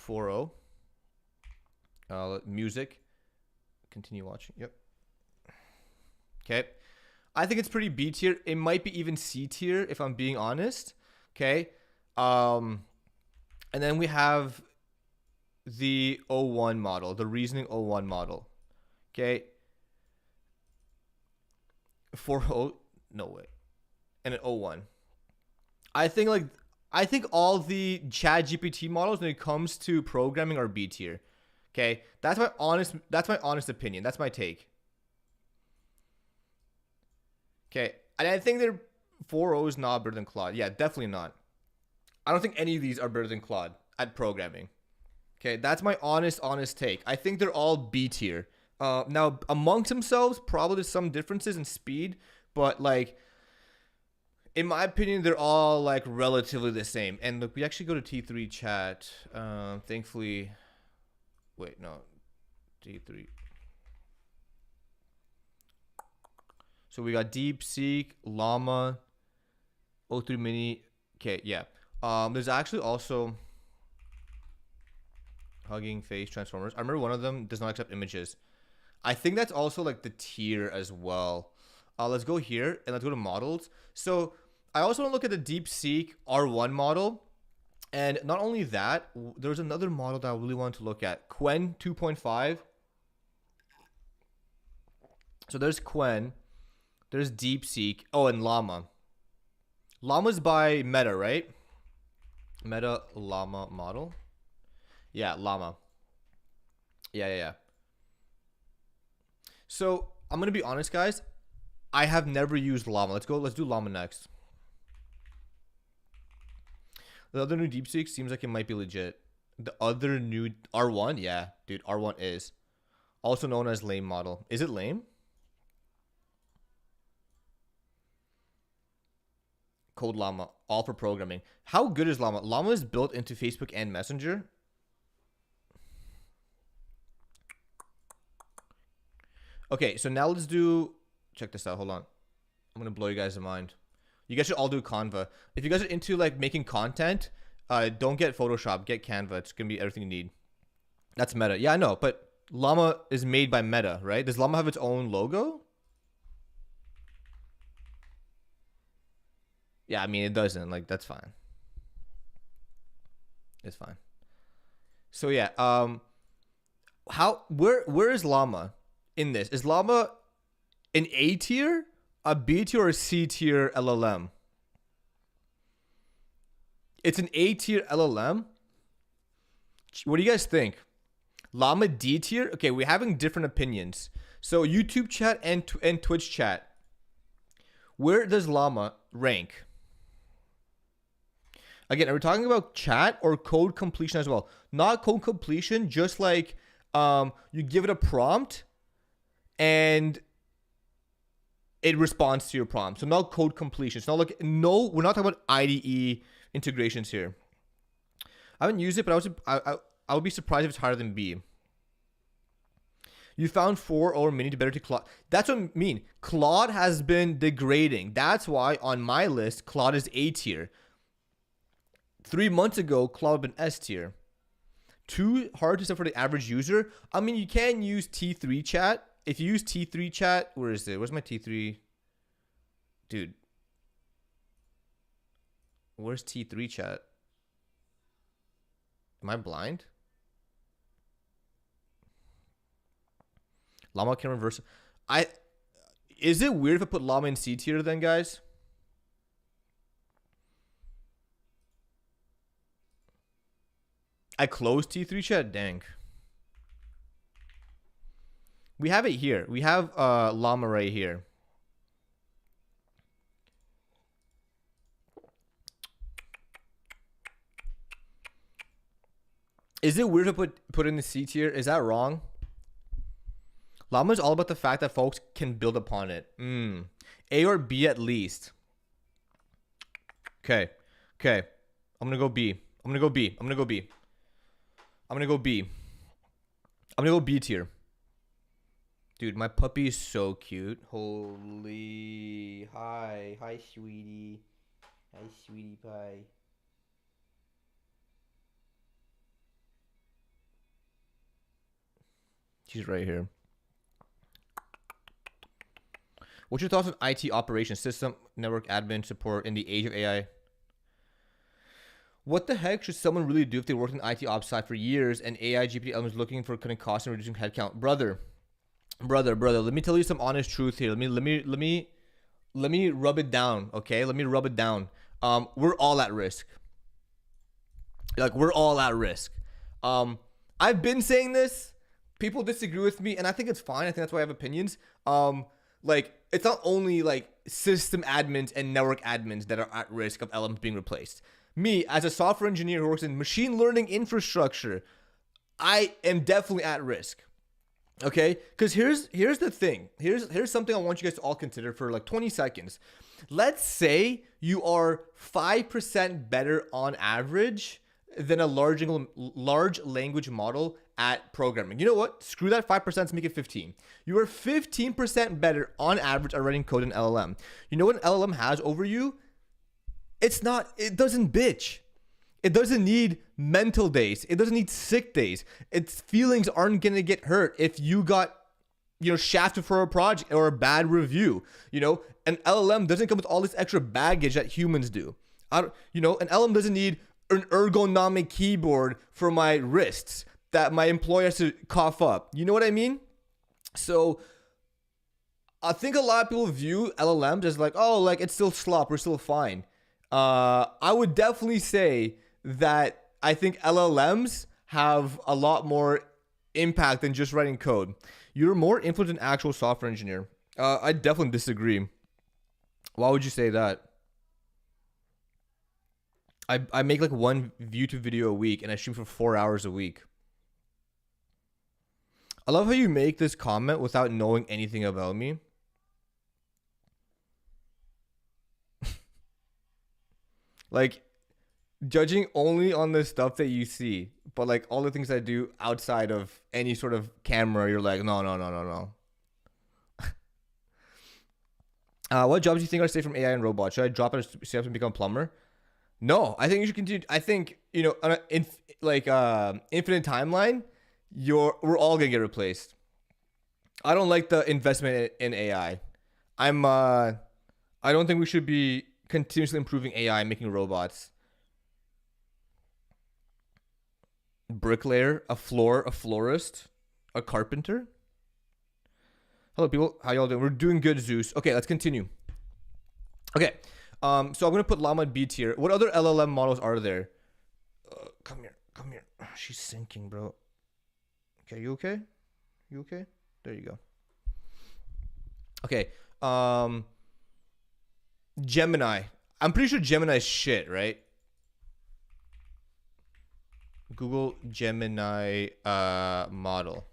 4.0. Music. Continue watching. Yep. Okay. I think it's pretty B tier. It might be even C tier if I'm being honest. Okay. And then we have the 0.1 model, the reasoning 0.1 model. Okay. 4.0, no way. And an 0.1. I think all the Chat GPT models when it comes to programming are B tier. Okay. That's my honest opinion. That's my take. Okay, and I think they're 4.0 is not better than Claude. Yeah, definitely not. I don't think any of these are better than Claude at programming. Okay, that's my honest take. I think they're all B tier. Now, amongst themselves, probably there's some differences in speed, but like, in my opinion, they're all like relatively the same. And look, we actually go to T3 chat. Thankfully, wait, no, T3. So we got DeepSeek, Llama, O3 Mini. Okay, yeah. There's actually also Hugging Face Transformers. I remember one of them does not accept images. I think that's also like the tier as well. Let's go here and let's go to models. So I also want to look at the DeepSeek R1 model. And not only that, there's another model that I really want to look at. Qwen 2.5. So there's Qwen. There's DeepSeek. Oh, and Llama. Llama's by Meta, right? Meta Llama model. Yeah, Llama. Yeah. So I'm gonna be honest, guys. I have never used Llama. Let's do Llama next. The other new DeepSeek seems like it might be legit. The other new R1, yeah, dude, R1 is also known as lame model. Is it lame? Code Llama, all for programming. How good is Llama? Llama is built into Facebook and Messenger. Okay, so now let's do, check this out, hold on. I'm gonna blow you guys' mind. You guys should all do Canva. If you guys are into like making content, don't get Photoshop, get Canva. It's gonna be everything you need. That's Meta. Yeah, I know, but Llama is made by Meta, right? Does Llama have its own logo? Yeah, I mean, it doesn't. Like, that's fine. It's fine. So yeah, where is Llama in this? Is Llama an A tier, a B tier, or a C tier LLM? It's an A tier LLM. What do you guys think? Llama D tier? Okay, we're having different opinions. So YouTube chat and Twitch chat. Where does Llama rank? Again, are we talking about chat or code completion as well? Not code completion, just like you give it a prompt and it responds to your prompt. So not code completion. It's not like, no, we're not talking about IDE integrations here. I haven't used it, but I would be surprised if it's higher than B. You found 4 or mini to better to Claude. That's what I mean. Claude has been degrading. That's why on my list, Claude is A tier. 3 months ago, Claude had been S tier. Too hard to set for the average user. I mean, you can use T3 chat. If you use T3 chat, where is it? Where's my T3? Dude. Where's T3 chat? Am I blind? Llama can reverse. Is it weird if I put Llama in C tier then, guys? I closed T3 chat? Dang. We have it here. We have Llama right here. Is it weird to put in the C tier? Is that wrong? Llama is all about the fact that folks can build upon it. A or B at least. Okay. I'm gonna go B. I'm gonna go B tier. Dude, my puppy is so cute. Holy. Hi, sweetie. Hi, sweetie pie. She's right here. What's your thoughts on IT operations, system, network admin support in the age of AI? What the heck should someone really do if they worked in IT ops side for years and AI GPT elements looking for cutting costs and reducing headcount? Brother, let me tell you some honest truth here. Let me rub it down, okay? Let me rub it down. We're all at risk. Like, we're all at risk. I've been saying this. People disagree with me, and I think it's fine. I think that's why I have opinions. Like, it's not only like system admins and network admins that are at risk of LLMs being replaced. Me, as a software engineer who works in machine learning infrastructure, I am definitely at risk. Okay? Because here's the thing. Here's something I want you guys to all consider for like 20 seconds. Let's say you are 5% better on average than a large language model at programming. You know what? Screw that 5%, let's make it 15. You are 15% better on average at writing code in LLM. You know what an LLM has over you? It doesn't bitch. It doesn't need mental days. It doesn't need sick days. Its feelings aren't going to get hurt if you got shafted for a project or a bad review. An LLM doesn't come with all this extra baggage that humans do. An LLM doesn't need an ergonomic keyboard for my wrists that my employer has to cough up. You know what I mean? So I think a lot of people view LLMs as like, oh, like it's still slop, we're still fine. I would definitely say that I think LLMs have a lot more impact than just writing code. You're more influenced than actual software engineer. I definitely disagree. Why would you say that? I make like one YouTube video a week and I stream for 4 hours a week. I love how you make this comment without knowing anything about me. Like, judging only on the stuff that you see, but like all the things I do outside of any sort of camera, you're like, no. What jobs do you think are safe from AI and robots? Should I drop it and become a plumber? No, I think you should continue. I think, on an infinite timeline, we're all gonna get replaced. I don't like the investment in AI. I don't think we should be continuously improving AI and making robots. Bricklayer, a florist, a carpenter. Hello, people. How y'all doing? We're doing good, Zeus. Okay, let's continue. Okay, so I'm gonna put Llama B tier. What other LLM models are there? Come here. She's sinking, bro. Okay, you okay? You okay? There you go. Okay, Gemini. I'm pretty sure Gemini is shit, right? Google Gemini model.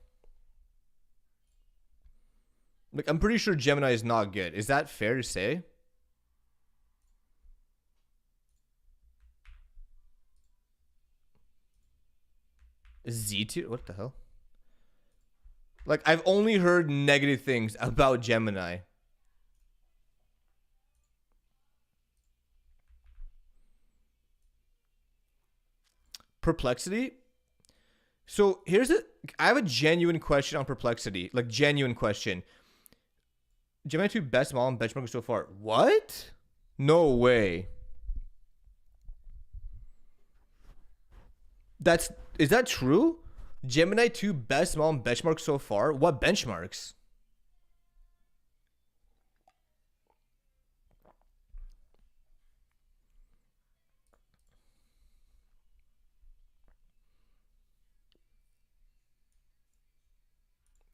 Like, I'm pretty sure Gemini is not good. Is that fair to say? Z2? What the hell? Like, I've only heard negative things about Gemini. Perplexity. So I have a genuine question on Perplexity. Like, genuine question. Gemini 2 best model and benchmark so far. What? No way. Is that true? Gemini 2 best model and benchmark so far? What benchmarks?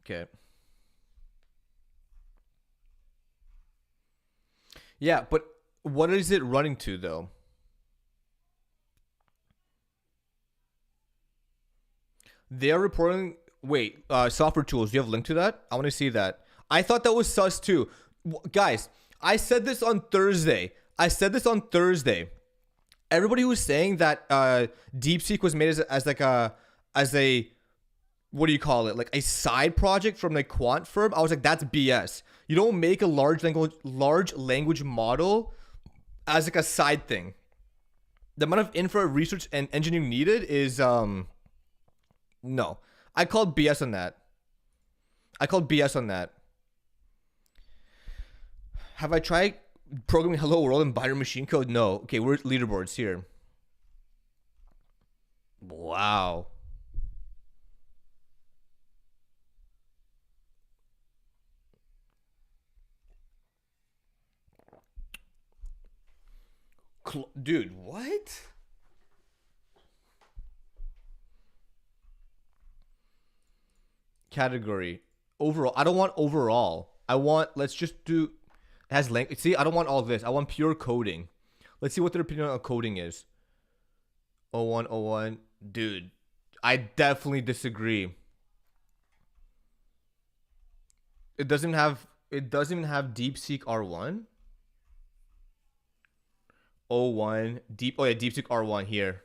Okay. Yeah, but what is it running to though? They are reporting. Wait, software tools. Do you have a link to that? I want to see that. I thought that was sus too, guys. I said this on Thursday. Everybody was saying that DeepSeek was made as a what do you call it? Like a side project from a quant firm. I was like, that's BS. You don't make a large language model as like a side thing. The amount of infra research and engineering needed is no. I called BS on that. Have I tried programming Hello World in binary machine code? No. Okay, we're leaderboards here. Wow. Dude, what? Category. Overall. I don't want overall. I want, let's just do, it has length. See, I don't want all this. I want pure coding. Let's see what their opinion on coding is. 0101. Dude, I definitely disagree. It doesn't even have DeepSeek R1. 01 DeepSeek R1 here.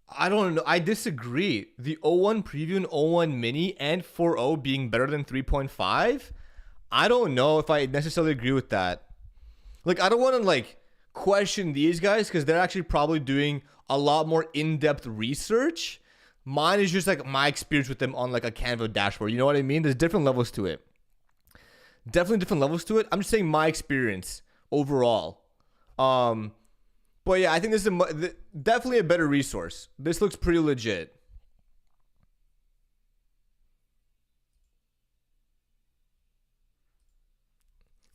I don't know. I disagree. The 01 preview and 01 mini and 4.0 being better than 3.5. I don't know if I necessarily agree with that. Like, I don't want to like question these guys because they're actually probably doing a lot more in-depth research Mine is just like my experience with them on like a Canva dashboard. You know what I mean? There's different levels to it. Definitely different levels to it. I'm just saying my experience overall. But yeah, I think this is definitely a better resource. This looks pretty legit.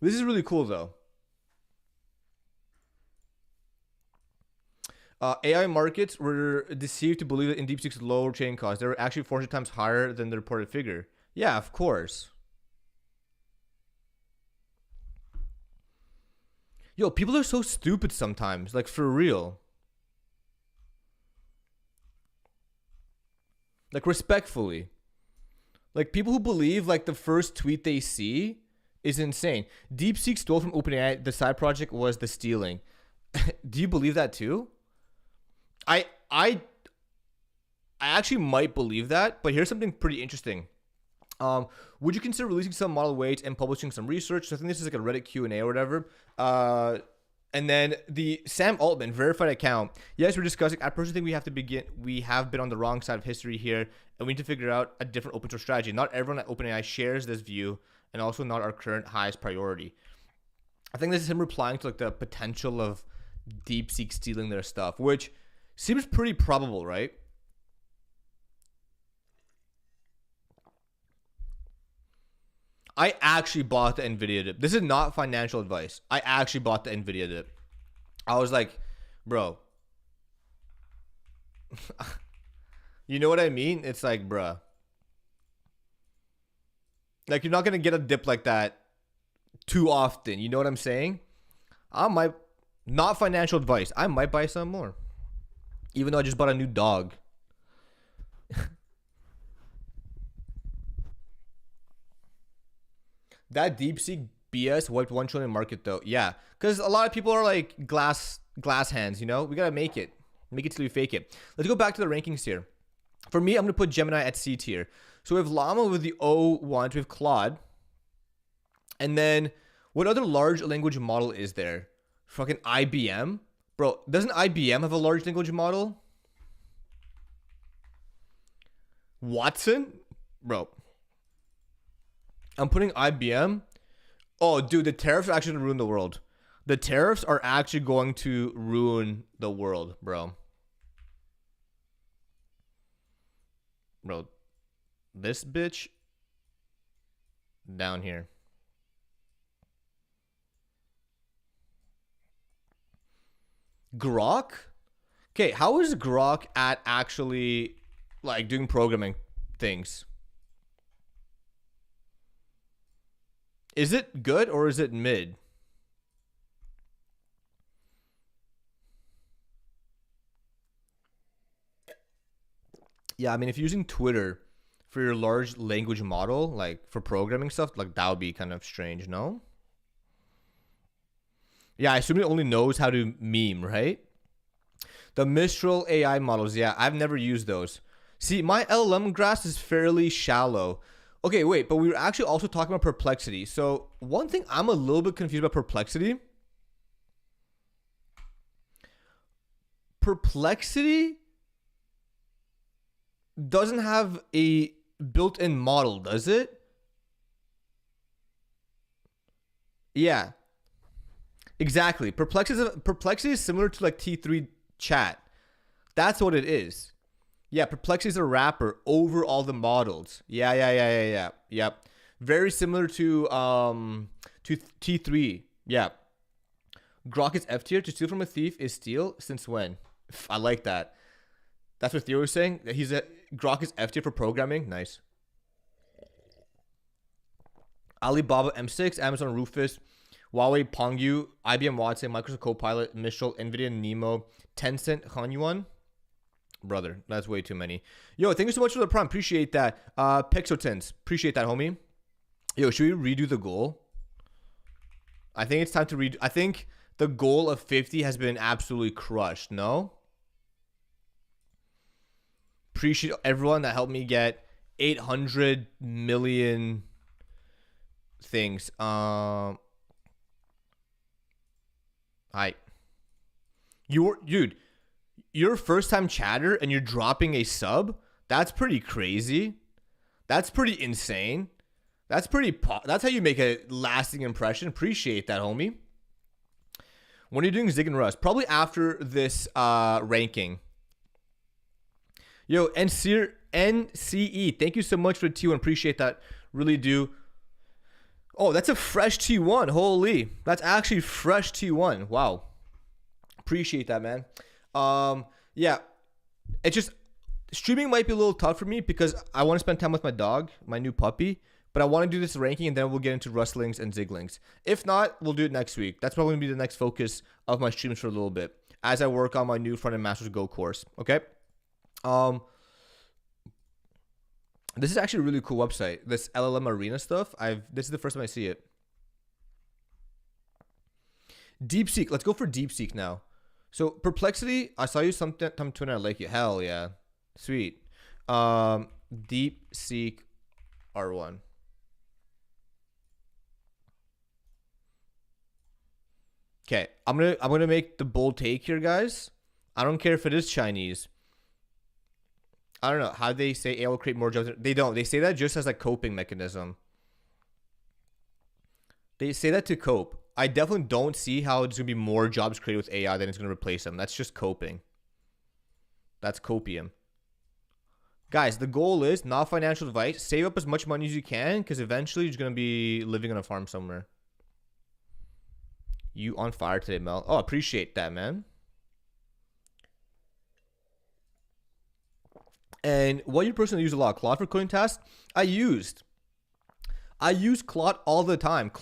This is really cool though. AI markets were deceived to believe that in DeepSeek's low trading costs, they were actually 400 times higher than the reported figure. Yeah, of course. Yo, people are so stupid sometimes, like for real. Like respectfully. Like people who believe like the first tweet they see is insane. DeepSeek stole from OpenAI. The side project was the stealing. Do you believe that too? I I I actually might believe that, but here's something pretty interesting. Would you consider releasing some model weights and publishing some research? So I think this is like a Reddit Q&A or whatever. And then the Sam Altman verified account. Yes, we're discussing. I personally think we have been on the wrong side of history here, and we need to figure out a different open source strategy. Not everyone at OpenAI shares this view, and also not our current highest priority. I think this is him replying to like the potential of DeepSeek stealing their stuff, which seems pretty probable, right? I actually bought the NVIDIA dip. This is not financial advice. I actually bought the NVIDIA dip. I was like, bro. You know what I mean? It's like, bruh. Like, you're not going to get a dip like that too often. You know what I'm saying? I might, not financial advice. I might buy some more. Even though I just bought a new dog. That DeepSeek BS wiped 1 trillion market though. Yeah, because a lot of people are like glass hands. You know, we gotta make it till we fake it. Let's go back to the rankings here. For me, I'm gonna put Gemini at C tier. So we have Llama with the O1. We have Claude, and then what other large language model is there? Fucking IBM, bro. Doesn't IBM have a large language model? Watson, bro. I'm putting IBM. Oh, dude, the tariffs are actually going to ruin the world. The tariffs are actually going to ruin the world, bro. Bro, this bitch down here. Grok? Okay, how is Grok at actually like doing programming things? Is it good or is it mid? Yeah, I mean, if you're using Twitter for your large language model, like for programming stuff, like that would be kind of strange, no? Yeah, I assume it only knows how to meme, right? The Mistral AI models, yeah, I've never used those. See, my LLM grasp is fairly shallow. Okay, wait, but we were actually also talking about Perplexity. So one thing I'm a little bit confused about Perplexity. Perplexity doesn't have a built-in model, does it? Yeah, exactly. Perplexity is similar to like T3 chat. That's what it is. Yeah, Perplexity is a wrapper over all the models. Yeah. Yep. Very similar to T3. Yeah. Grok is F tier. To steal from a thief is steal. Since when? I like that. That's what Theo was saying. Grok is F tier for programming. Nice. Alibaba M6, Amazon Rufus, Huawei Pengyu, IBM Watson, Microsoft Copilot, Mistral, NVIDIA Nemo, Tencent Hanyuan. Brother, that's way too many. Yo, thank you so much for the prime. Appreciate that. Pixotens. Appreciate that, homie. Yo, should we redo the goal? I think it's time to redo. I think the goal of 50 has been absolutely crushed, no? Appreciate everyone that helped me get 800 million things. Hi. Dude, you're a first time chatter and you're dropping a sub? That's pretty crazy. That's pretty insane. That's that's how you make a lasting impression. Appreciate that, homie. When are you doing Zig and Rust? Probably after this ranking. Yo, NCE, thank you so much for the T1. Appreciate that. Really do. Oh, that's a fresh T1. Holy. That's actually fresh T1. Wow. Appreciate that, man. Yeah. It's just streaming might be a little tough for me because I want to spend time with my dog, my new puppy. But I want to do this ranking and then we'll get into rustlings and ziglings. If not, we'll do it next week. That's probably going to be the next focus of my streams for a little bit as I work on my new Front-End Masters Go course. Okay? This is actually a really cool website. This LLM Arena stuff. This is the first time I see it. DeepSeek. Let's go for DeepSeek now. So Perplexity, I saw you sometime Twitter. I like you. Hell yeah. Sweet. DeepSeek R1. Okay, I'm gonna make the bold take here, guys. I don't care if it is Chinese. I don't know how they say AI will create more jobs. They don't. They say that just as a coping mechanism. They say that to cope. I definitely don't see how it's gonna be more jobs created with AI than it's gonna replace them. That's just coping. That's copium. Guys, the goal is not financial advice. Save up as much money as you can because eventually you're gonna be living on a farm somewhere. You on fire today, Mel. Oh, appreciate that, man. And what you personally use a lot? Claude for coding tasks? I use Claude all the time.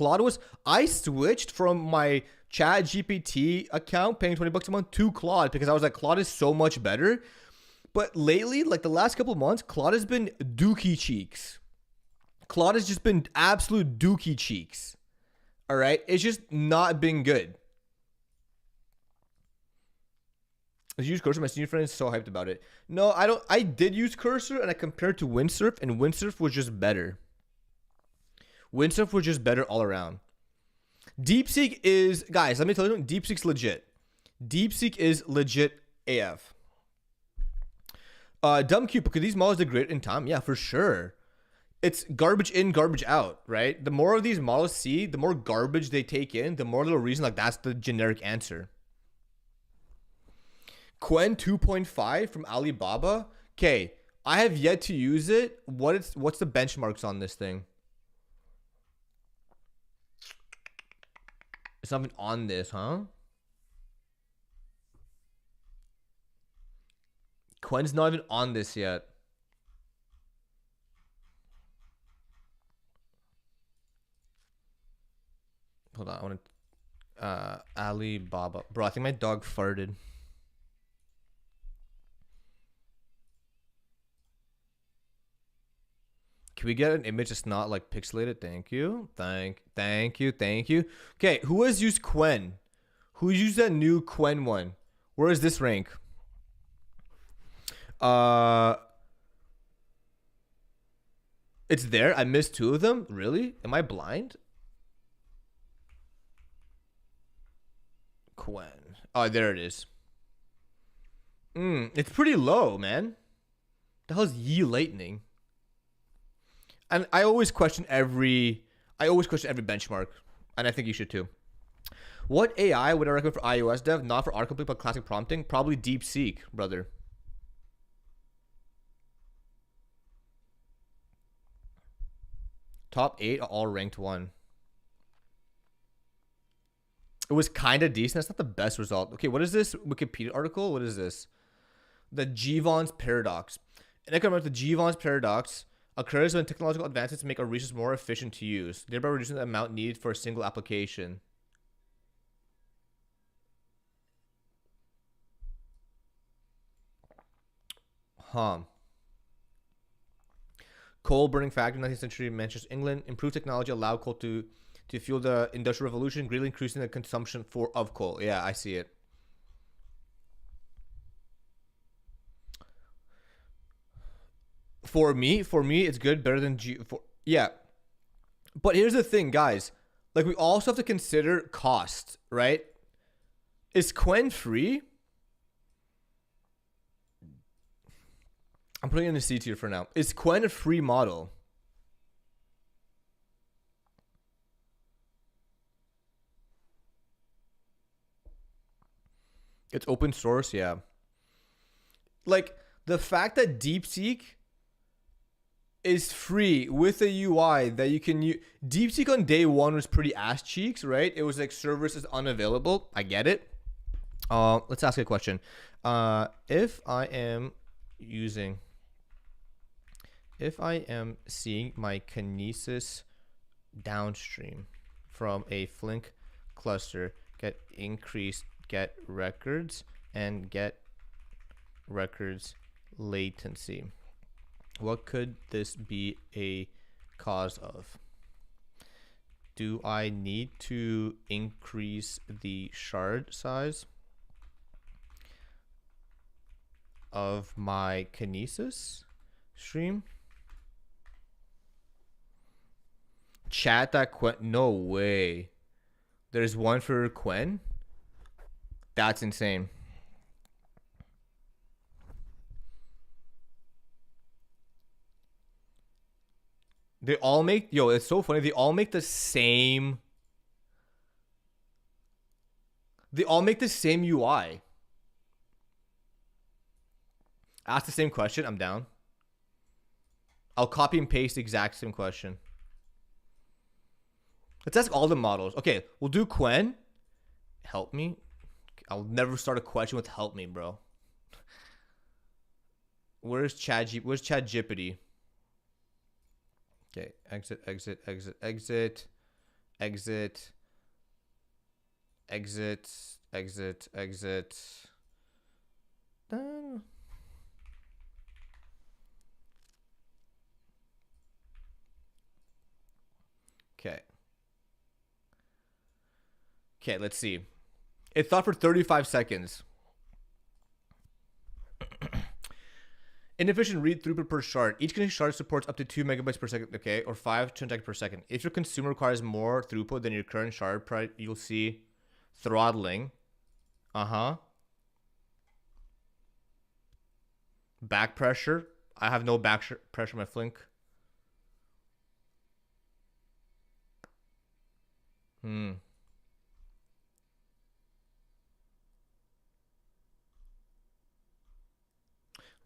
I switched from my Chat GPT account paying $20 a month to Claude because I was like, Claude is so much better. But lately, like the last couple of months, Claude has been dookie cheeks. Claude has just been absolute dookie cheeks. All right, it's just not been good. I use Cursor. My senior friend is so hyped about it. No, I don't. I did use Cursor, and I compared to Windsurf, and Windsurf was just better. Windsurf was just better all around. DeepSeek is, guys, let me tell you, DeepSeek's legit. DeepSeek is legit AF. Dumb cute, because these models degrade in time. Yeah, for sure. It's garbage in, garbage out, right? The more of these models see, the more garbage they take in, the more they'll reason like that's the generic answer. Quen 2.5 from Alibaba. Okay, I have yet to use it. What's the benchmarks on this thing? It's not even on this, huh? Quen's not even on this yet. Hold on, I want to Alibaba. Bro, I think my dog farted. Can we get an image that's not like pixelated? Thank you. Thank you. Okay, who has used Quen? Who used that new Quen one? Where is this rank? It's there. I missed two of them. Really? Am I blind? Quen. Oh, there it is. It's pretty low, man. The hell's Yi Lightning? And I always question every benchmark, and I think you should too. What AI would I recommend for iOS dev? Not for autocomplete, but classic prompting. Probably DeepSeek, brother. Top 8 all ranked 1. It was kind of decent. That's not the best result. Okay, what is this Wikipedia article? What is this? The Jevons paradox. And I can remember the Jevons paradox occurs when technological advances make a resource more efficient to use, thereby reducing the amount needed for a single application. Coal burning factory, 19th century, Manchester, England. Improved technology allowed coal to fuel the industrial revolution, greatly increasing the consumption of coal. Yeah, I see it. For me, it's good, better than yeah. But here's the thing, guys. Like, we also have to consider cost, right? Is Quen free? I'm putting it in the C tier for now. Is Quen a free model? It's open source, yeah. Like, the fact that DeepSeek is free with a UI that you can use. DeepSeek on day one was pretty ass cheeks, right? It was like service is unavailable. I get it. Let's ask a question. If I am seeing my kinesis downstream from a Flink cluster get increased get records and get records latency, what could this be a cause of? Do I need to increase the shard size of my kinesis stream? Chat that Quen. No way. There's one for Quen? That's insane. They all make, yo, it's so funny. They all make the same UI. Ask the same question, I'm down. I'll copy and paste the exact same question. Let's ask all the models. Okay, we'll do Quen. Help me. I'll never start a question with help me, bro. Where's ChatGPT? Okay, exit. Okay, let's see. It thought for 35 seconds. Inefficient read throughput per shard. Each connected shard supports up to 2 megabytes per second, okay, or 5 transactions per second. If your consumer requires more throughput than your current shard price, you'll see throttling. Back pressure. I have no back pressure on my Flink.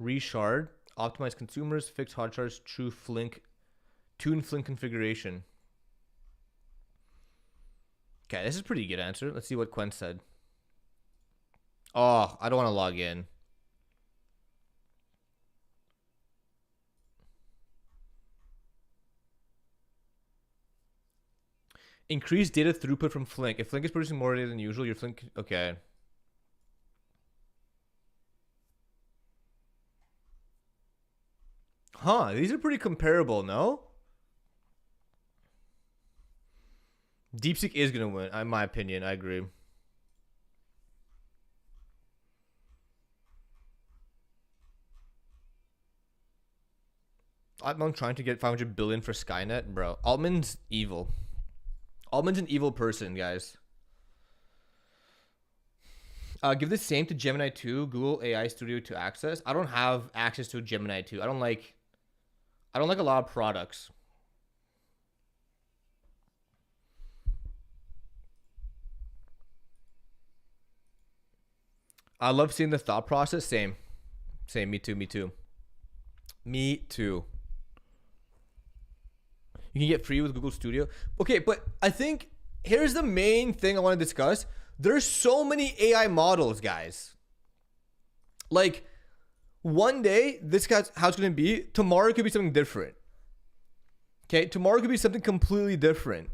Reshard, optimize consumers, fix hot shards, tune Flink configuration. Okay, this is a pretty good answer. Let's see what Quen said. Oh, I don't want to log in. Increase data throughput from Flink. If Flink is producing more data than usual, your Flink... Okay. Huh, these are pretty comparable, no? DeepSeek is going to win, in my opinion. I agree. I'm trying to get 500 billion for Skynet, bro. Altman's evil. Altman's an evil person, guys. Give the same to Gemini 2, Google AI Studio to access. I don't have access to Gemini 2. I don't like a lot of products. I love seeing the thought process. Same. Me too. You can get free with Google Studio. Okay, but I think here's the main thing I want to discuss. There's so many AI models, guys. Like, one day, this guy's how it's going to be. Tomorrow, it could be something different. Okay, tomorrow could be something completely different.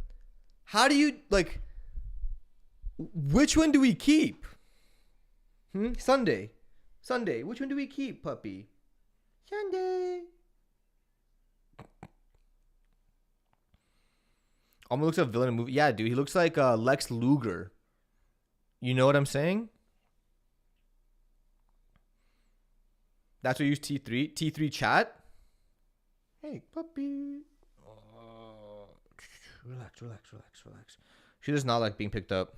How do you, like, which one do we keep? Sunday. Which one do we keep, puppy? Sunday. Almost looks like a villain in a movie. Yeah, dude, he looks like Lex Luger. You know what I'm saying? That's what you use T3. T3 chat. Hey, puppy. Relax. She does not like being picked up.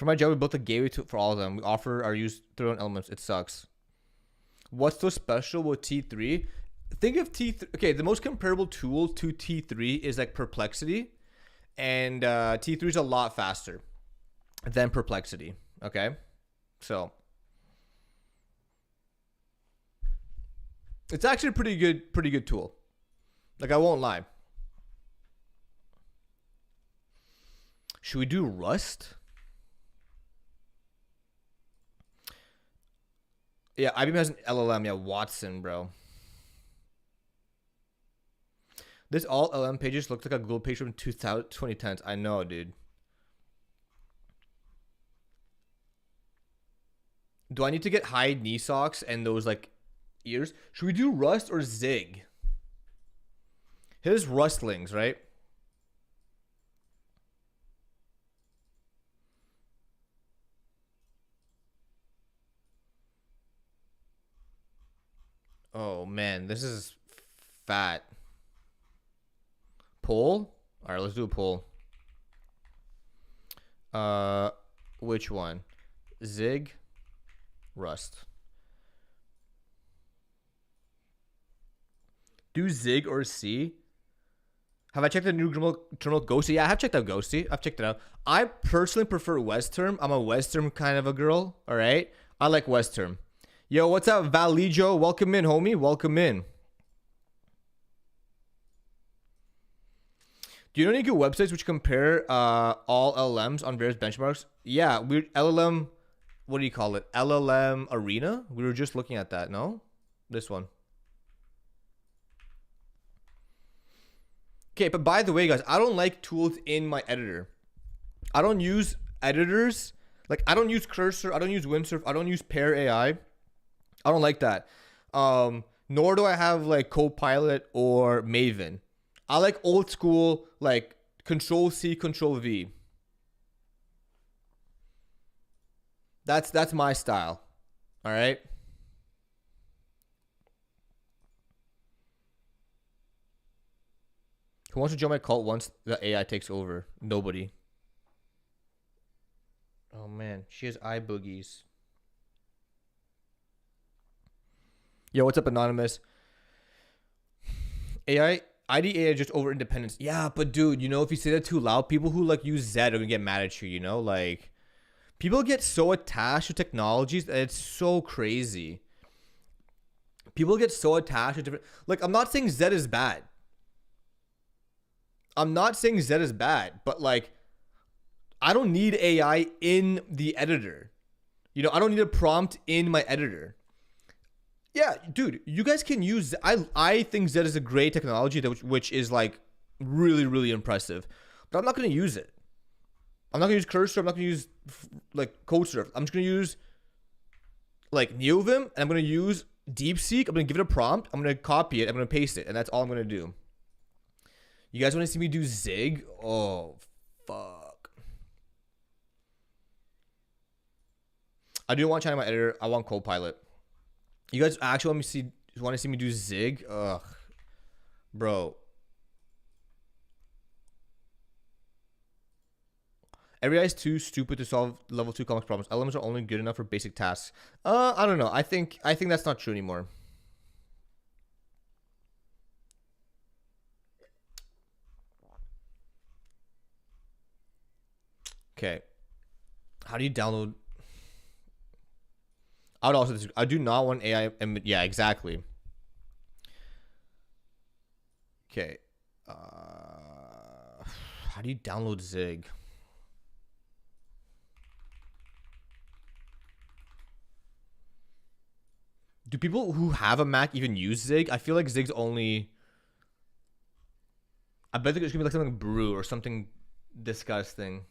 For my job, we built a gateway for all of them. We offer our use their own elements. It sucks. What's so special with T3? Think of T3. Okay, the most comparable tool to T3 is like Perplexity, and T3 is a lot faster than Perplexity. Okay, so it's actually a pretty good tool. Like, I won't lie. Should we do Rust? Yeah, IBM has an LLM. Yeah, Watson, bro. This all LLM pages looks like a Google page from 2010s. I know, dude. Do I need to get high knee socks and those like ears? Should we do Rust or Zig? Here's rustlings, right? Oh man, this is fat. Poll? All right, let's do a poll. Which one? Zig, Rust. Do Zig or C? Have I checked the new terminal Ghosty? Yeah, I have checked out Ghosty. I've checked it out. I personally prefer Westterm. I'm a Westterm kind of a girl. All right, I like Westterm. Yo, what's up, Valijo? Welcome in, homie. Welcome in. Do you know any good websites which compare all LLMs on various benchmarks? Yeah, we're LLM. What do you call it? LLM Arena. We were just looking at that. No, this one. Okay, but by the way, guys, I don't like tools in my editor. I don't use editors. Like, I don't use Cursor. I don't use Windsurf. I don't use Pair AI. I don't like that. Nor do I have like Copilot or Maven. I like old school, like Control C, Control V. That's my style. All right. Who wants to join my cult once the AI takes over? Nobody. Oh man, she has eye boogies. Yo, what's up, Anonymous? IDA just over independence. Yeah, but dude, you know, if you say that too loud, people who like use Z are gonna get mad at you, you know? Like, people get so attached to technologies that it's so crazy. People get so attached to different, like, I'm not saying Z is bad. I'm not saying Z is bad, but like, I don't need AI in the editor. You know, I don't need a prompt in my editor. Yeah, dude, you guys can use. I think Z is a great technology which is like really, really impressive, but I'm not gonna use it. I'm not gonna use Cursor. I'm not gonna use like CodeSurf. I'm just gonna use like Neovim, and I'm gonna use DeepSeek. I'm gonna give it a prompt. I'm gonna copy it. I'm gonna paste it, and that's all I'm gonna do. You guys want to see me do Zig? Oh, fuck. I do want China my editor. I want Copilot. You guys actually want to see me do Zig? Ugh, bro. Every guy is too stupid to solve level 2 complex problems. Elements are only good enough for basic tasks. I don't know. I think that's not true anymore. Okay. How do you download? I would also. I do not want AI. Yeah, exactly. Okay. How do you download Zig? Do people who have a Mac even use Zig? I feel like Zig's only. I bet it's gonna be like something like Brew or something disgusting.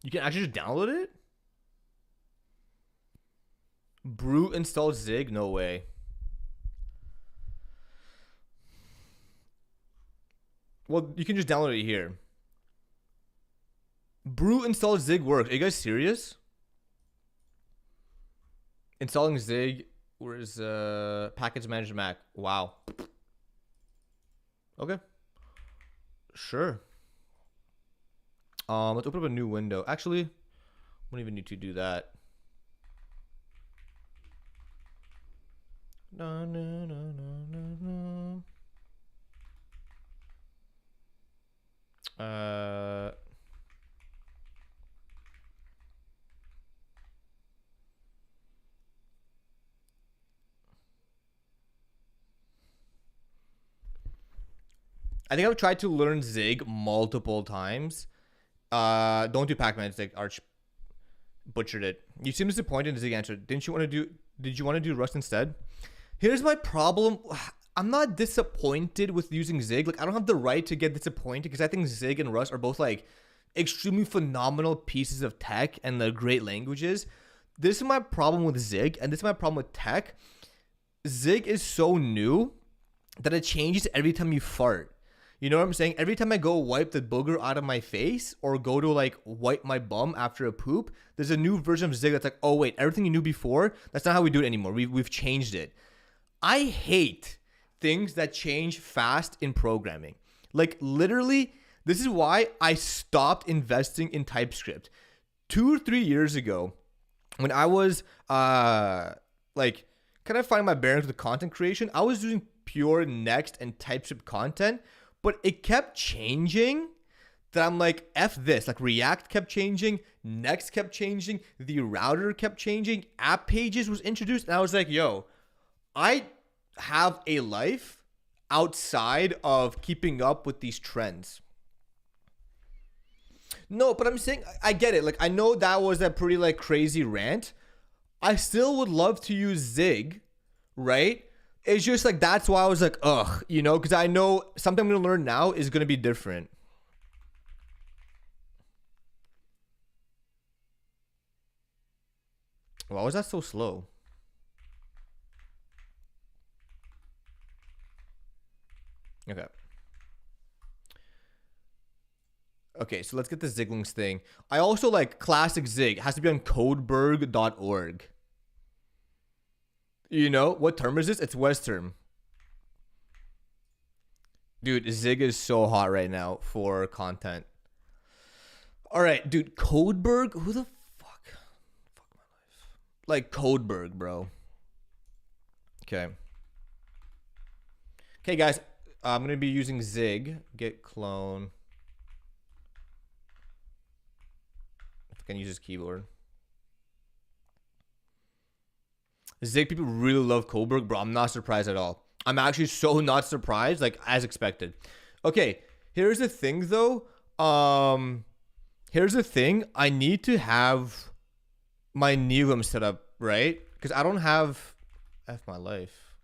You can actually just download it? Brew install Zig? No way. Well, you can just download it here. Brew install Zig works. Are you guys serious? Installing Zig. Where's package manager Mac? Wow. Okay. Sure. Let's open up a new window. Actually, we don't even need to do that. No, no, no, no, no, no. I think I've tried to learn Zig multiple times. Don't do Pac-Man Zig. Arch butchered it. You seem disappointed in Zig answer. Did you want to do Rust instead? Here's my problem. I'm not disappointed with using Zig. Like, I don't have the right to get disappointed because I think Zig and Rust are both like extremely phenomenal pieces of tech and they're great languages. This is my problem with Zig, and this is my problem with tech. Zig is so new that it changes every time you fart. You know what I'm saying? Every time I go wipe the booger out of my face or go to like wipe my bum after a poop, there's a new version of Zig that's like, oh wait, everything you knew before, that's not how we do it anymore. We've changed it. I hate things that change fast in programming. Like literally, this is why I stopped investing in TypeScript. 2 or 3 years ago, when I was like kind of finding my bearings with content creation, I was using pure Next and TypeScript content, but it kept changing that I'm like, F this. Like React kept changing, Next kept changing, the router kept changing, app pages was introduced, and I was like, yo, I have a life outside of keeping up with these trends. No, but I'm saying, I get it. Like, I know that was a pretty like crazy rant. I still would love to use Zig, right? It's just like, that's why I was like, ugh, you know, because I know something I'm going to learn now is going to be different. Why was that so slow? Okay. Okay, so let's get the Ziglings thing. I also like classic Zig. It has to be on codeberg.org. You know, what term is this? It's West term. Dude, Zig is so hot right now for content. All right, dude, Codeberg? Who the fuck? Fuck my life. Like Codeberg, bro. Okay. Okay, guys. I'm going to be using Zig. Git clone. If I can use his keyboard. Zig people really love Codeberg, bro. I'm not surprised at all. I'm actually so not surprised, like as expected. Okay, here's the thing though. Here's the thing. I need to have my Neovum set up, right? Because I don't have F my life.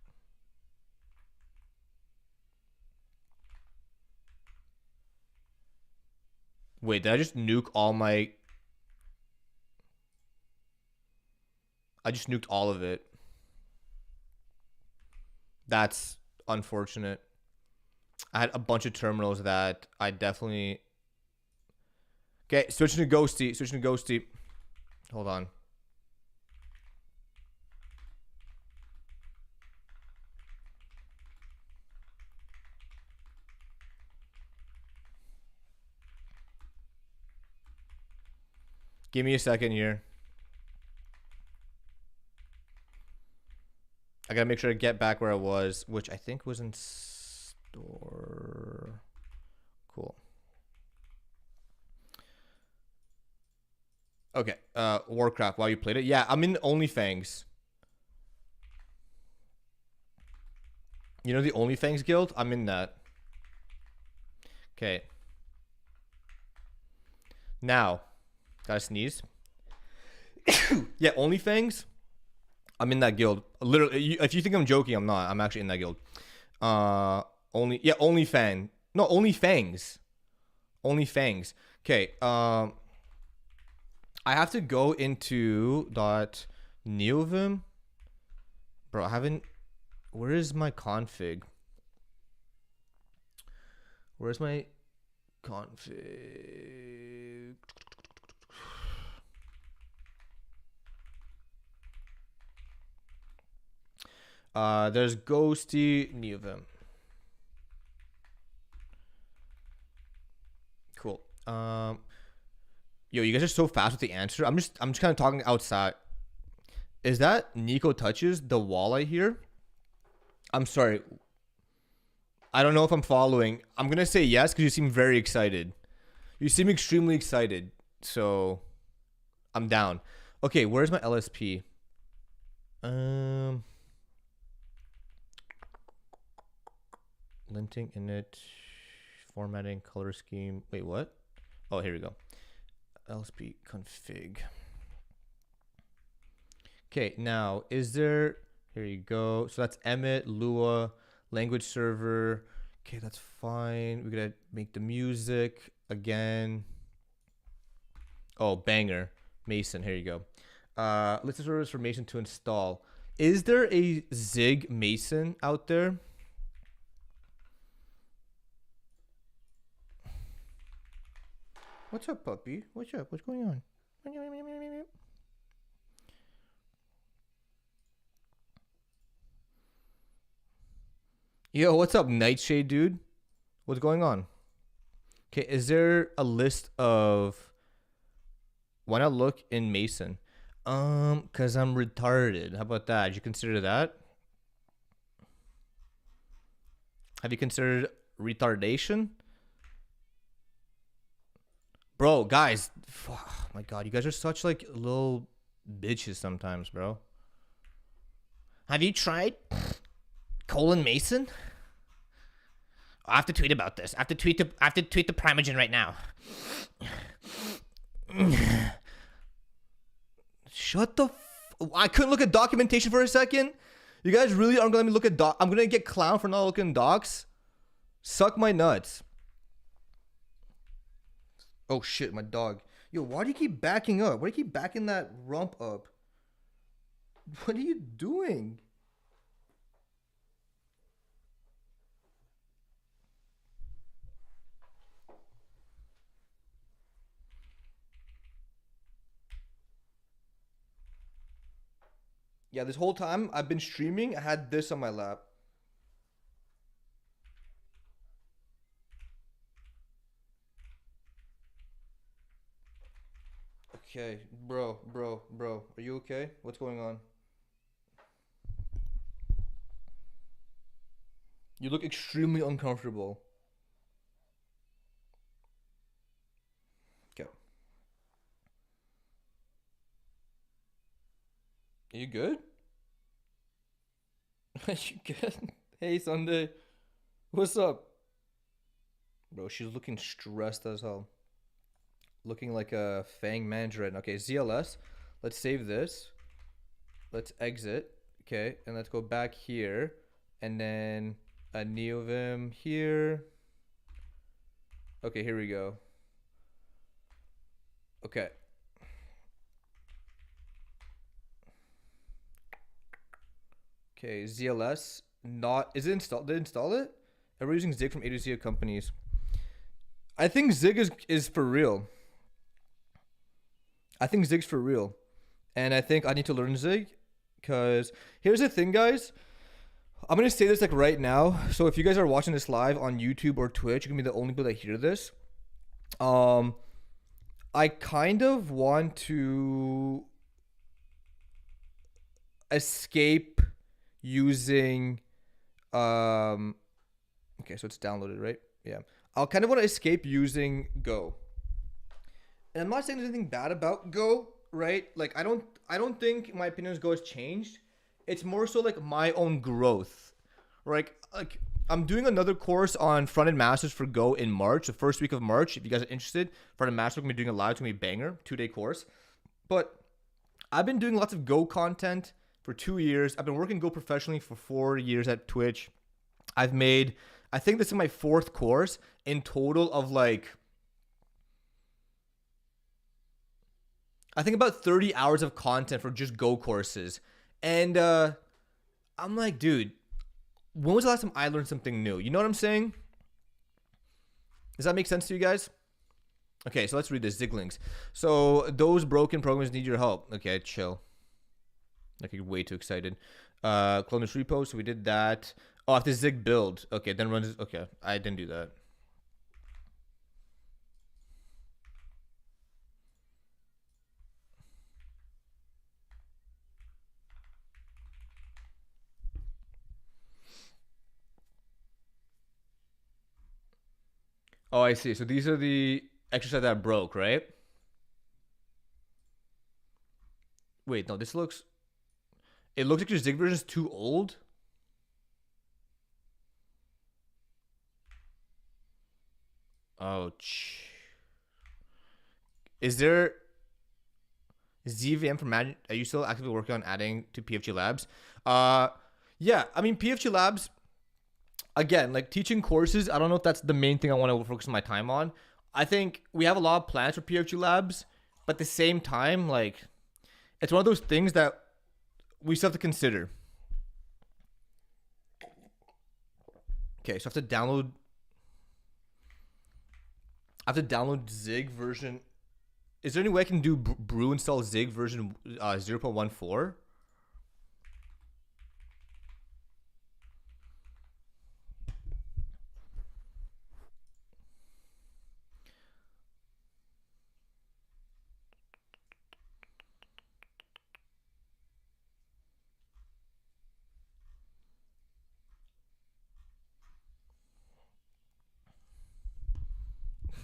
Wait, did I just nuke all my... I just nuked all of it. That's unfortunate. I had a bunch of terminals that I definitely... Okay, switching to Ghosty. Switching to Ghosty. Hold on. Give me a second here. I gotta make sure to get back where I was, which I think was in store. Cool. Okay, Warcraft, while you played it. Yeah, I'm in OnlyFangs. You know the OnlyFangs guild? I'm in that. Okay. Now, gotta sneeze. Yeah, OnlyFangs. I'm in that guild. Literally, if you think I'm joking, I'm not. I'm actually in that guild. OnlyFang. No, OnlyFangs. OnlyFangs. Okay. I have to go into .neovim. Bro, I haven't... Where is my config? Where's my config? There's Ghosty, Neovim. Cool. Yo, you guys are so fast with the answer. I'm just kind of talking outside. Is that Nico touches the wall I hear? I'm sorry. I don't know if I'm following. I'm gonna say yes because you seem very excited. You seem extremely excited. So I'm down. Okay, where's my LSP? Linting init, formatting, color scheme. Wait, what? Oh, here we go. LSP config. Okay, now is there? Here you go. So that's Emmet, Lua, language server. Okay, that's fine. We're gonna make the music again. Oh, banger. Mason, here you go. List of servers for Mason to install. Is there a Zig Mason out there? What's up, puppy? What's up? What's going on? Yo, what's up, Nightshade, dude? What's going on? Okay, is there a list of... Why not look in Mason? Cause I'm retarded. How about that? Did you consider that? Have you considered retardation? Bro, guys. Oh my god, you guys are such like little bitches sometimes, bro. Have you tried Colin Mason? I have to tweet about this. I have to tweet the Primogen right now. Shut the I couldn't look at documentation for a second. You guys really aren't gonna let me look at I'm gonna get clown for not looking at docs. Suck my nuts. Oh shit, my dog. Yo, why do you keep backing up? Why do you keep backing that rump up? What are you doing? Yeah, this whole time I've been streaming, I had this on my lap. Okay, bro, are you okay? What's going on? You look extremely uncomfortable. Okay. Are you good? Are you good? Hey, Sunday. What's up? Bro, she's looking stressed as hell. Looking like a Fang manager right now. Okay, ZLS. Let's save this. Let's exit. Okay, and let's go back here. And then a Neovim here. Okay, here we go. Okay. Okay, ZLS. Not... Is it installed? Did it install it? Everybody's using Zig from A to Z companies. I think Zig is for real. I think Zig's for real. And I think I need to learn Zig. Because here's the thing, guys. I'm going to say this like right now. So if you guys are watching this live on YouTube or Twitch, you're going to be the only people that hear this. I kind of want to escape using... Okay, so it's downloaded, right? Yeah. I'll kind of want to escape using Go. And I'm not saying there's anything bad about Go, right? Like I don't think my opinion of Go has changed. It's more so like my own growth. Right? Like I'm doing another course on front-end masters for Go in March, the first week of March. If you guys are interested, front-end masters, we're gonna be doing a live, it's gonna be a banger, 2-day course. But I've been doing lots of Go content for 2 years. I've been working Go professionally for 4 years at Twitch. I've made, I think this is my 4th course in total of like, I think about 30 hours of content for just Go courses. And I'm like, dude, when was the last time I learned something new? You know what I'm saying? Does that make sense to you guys? Okay, so let's read this. Ziglings. So those broken programs need your help. Okay, chill. Like you're way too excited. Clone this repo. So we did that. Oh, I have to zig build. Okay, then run this. Okay, I didn't do that. Oh, I see. So these are the exercise that broke, right? Wait, no, this looks. It looks like your zig version is too old. Oh, is there ZVM for Magic? Are you still actively working on adding to PFG Labs? Yeah. I mean, PFG Labs. Again, like teaching courses. I don't know if that's the main thing I want to focus my time on. I think we have a lot of plans for PFG Labs, but at the same time, like, it's one of those things that we still have to consider. Okay, so I have to download. Zig version. Is there any way I can do brew install Zig version 0.14?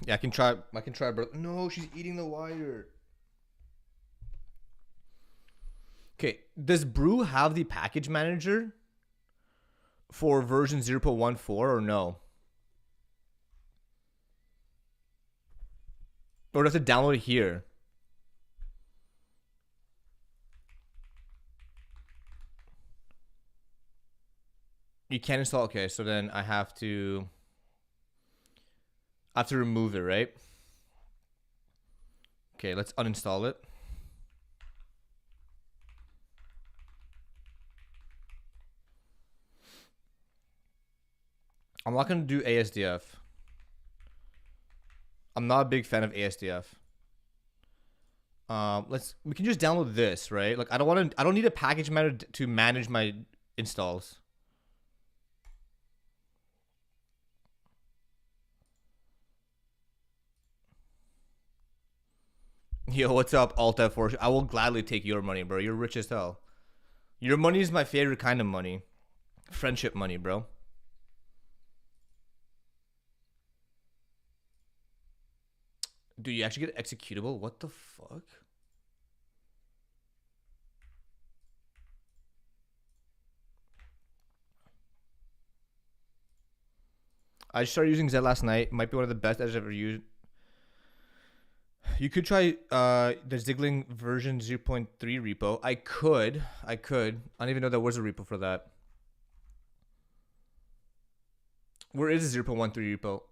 Yeah, I can try. Bro. No, she's eating the wire. Okay, does Brew have the package manager for version 0.14 or no? Or does it download it here? You can't install. Okay, so then I have to remove it, right? Okay, let's uninstall it. I'm not gonna do ASDF. I'm not a big fan of ASDF. We can just download this, right? Like I don't need a package manager to manage my installs. Yo, what's up, Alt F4? I will gladly take your money, bro. You're rich as hell. Your money is my favorite kind of money. Friendship money, bro. Do you actually get executable? What the fuck? I just started using Zed last night. Might be one of the best I've ever used. You could try the Zigling version 0.3 repo. I could. I don't even know there was a repo for that. Where is the 0.13 repo?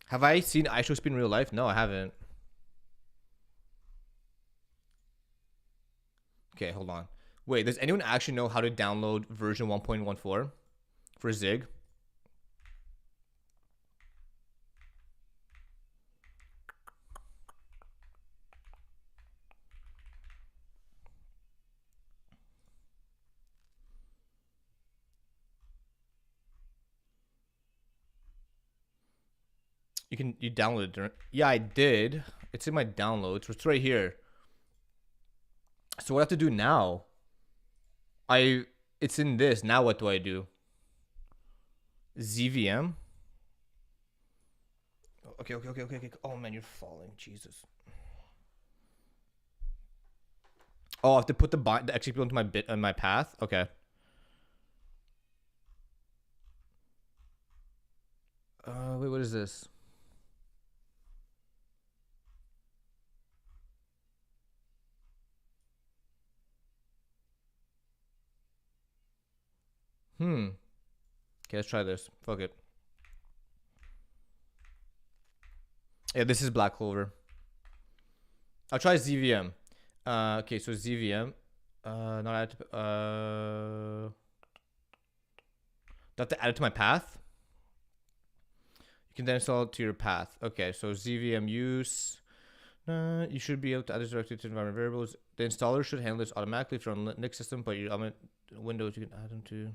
Have I seen iShowSpeed in real life? No, I haven't. Okay, hold on. Wait, does anyone actually know how to download version 1.14 for Zig? You download it. Yeah, I did. It's in my downloads. It's right here. So what I have to do now? It's in this. Now what do I do? ZVM. Okay. Oh man, you're falling. Jesus. Oh, I have to put the executable into my path. Okay. Wait, what is this? Okay, let's try this. Fuck it. Yeah, this is Black Clover. I'll try ZVM. Okay, so ZVM. Not add to, do I have to add it to my path? You can then install it to your path. Okay, so ZVM use. You should be able to add this directly to environment variables. The installer should handle this automatically if you're on Linux system, but you're on Windows, you can add them to.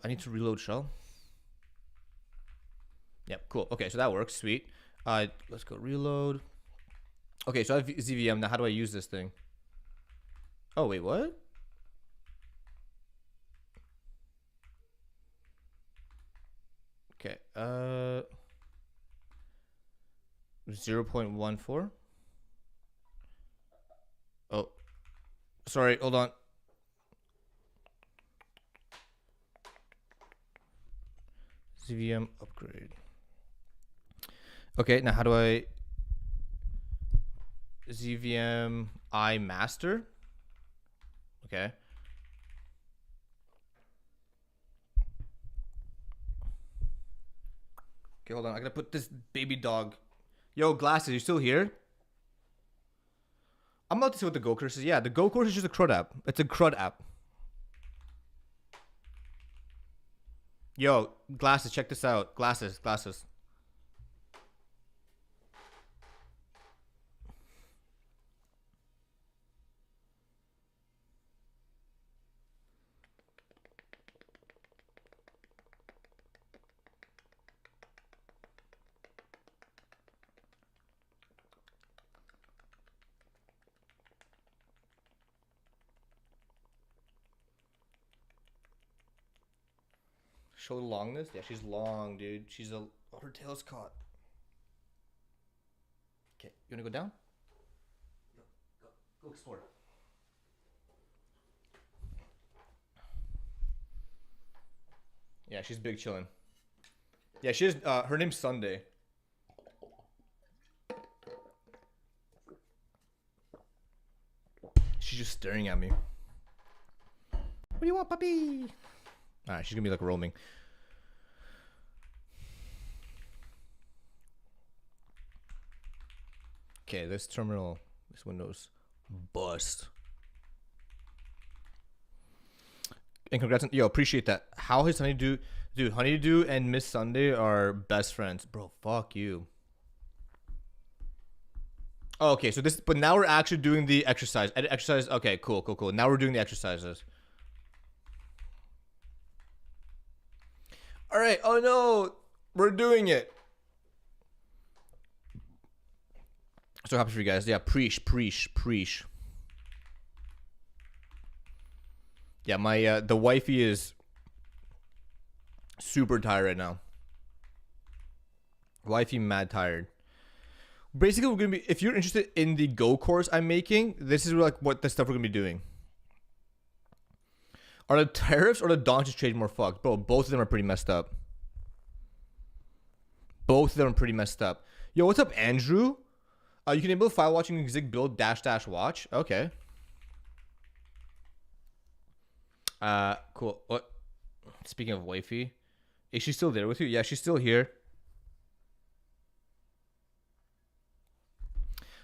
I need to reload shell. Yep, cool. Okay, so that works. Sweet. Let's go reload. Okay, so I have ZVM. Now, how do I use this thing? Oh, wait, what? Okay. 0.14. Oh, sorry. Hold on. ZVM upgrade. Okay, now how do I ZVM I master? Okay. Okay, hold on. I gotta put this baby dog. Yo, Glasses, you still here? I'm about to see what the Go course is. Yeah, the Go course is just a CRUD app. It's a CRUD app. Yo, Glasses, check this out. Glasses. Show the longness? Yeah, she's long, dude. Her tail's caught. Okay, you wanna go down? Go explore. Yeah, she's big chillin'. Yeah, she is. Her name's Sunday. She's just staring at me. What do you want, puppy? Alright, she's gonna be like roaming. Okay, this Windows bust. And congrats on, yo, appreciate that. How is Honeydew, dude, Honeydew and Miss Sunday are best friends. Bro, fuck you. Oh, okay, so but now we're actually doing the exercise. Okay, cool. Now we're doing the exercises. All right. Oh no, we're doing it. So happy for you guys. Yeah, preach. Yeah, my the wifey is super tired right now. Wifey mad tired. Basically, we're gonna be. If you're interested in the Go course I'm making, this is like what the stuff we're gonna be doing. Are the tariffs or the Doncic trade more fucked? Bro, both of them are pretty messed up. Yo, what's up, Andrew? You can enable file watching Zig build -- watch. Okay. Cool. What? Speaking of wifey, is she still there with you? Yeah, she's still here.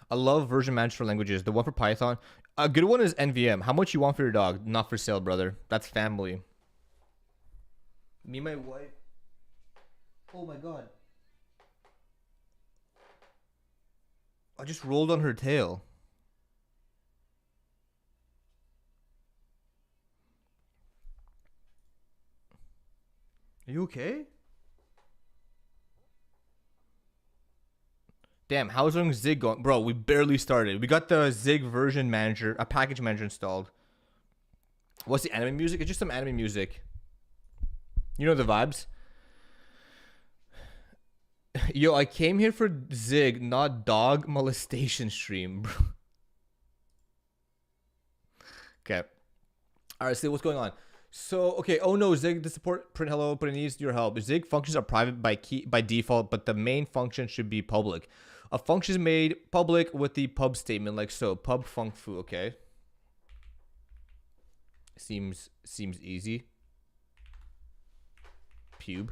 I love version manager for languages. The one for Python. A good one is NVM. How much you want for your dog? Not for sale, brother. That's family. Me and my wife. Oh my god. I just rolled on her tail. Are you okay? Damn, how's Zig going? Bro, we barely started. We got the Zig version manager, a package manager installed. What's the anime music? It's just some anime music. You know the vibes? Yo, I came here for Zig, not dog molestation stream, bro. Okay. Alright, so what's going on? So, okay, oh no, Zig, the support print hello, but it needs your help. Zig functions are private by default, but the main function should be public. A function is made public with the pub statement, like so. Pub func foo, okay. Seems easy. Pube.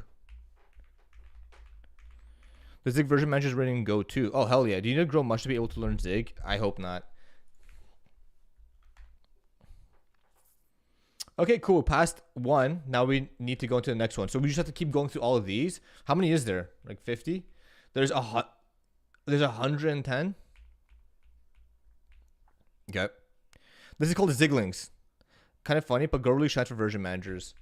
The Zig version manager is running Go too. Oh, hell yeah. Do you need to grow much to be able to learn Zig? I hope not. Okay, cool. Past one. Now we need to go into the next one. So we just have to keep going through all of these. How many is there? Like 50? There's 110. Okay. This is called the Ziglings. Kind of funny, but go really shines for version managers.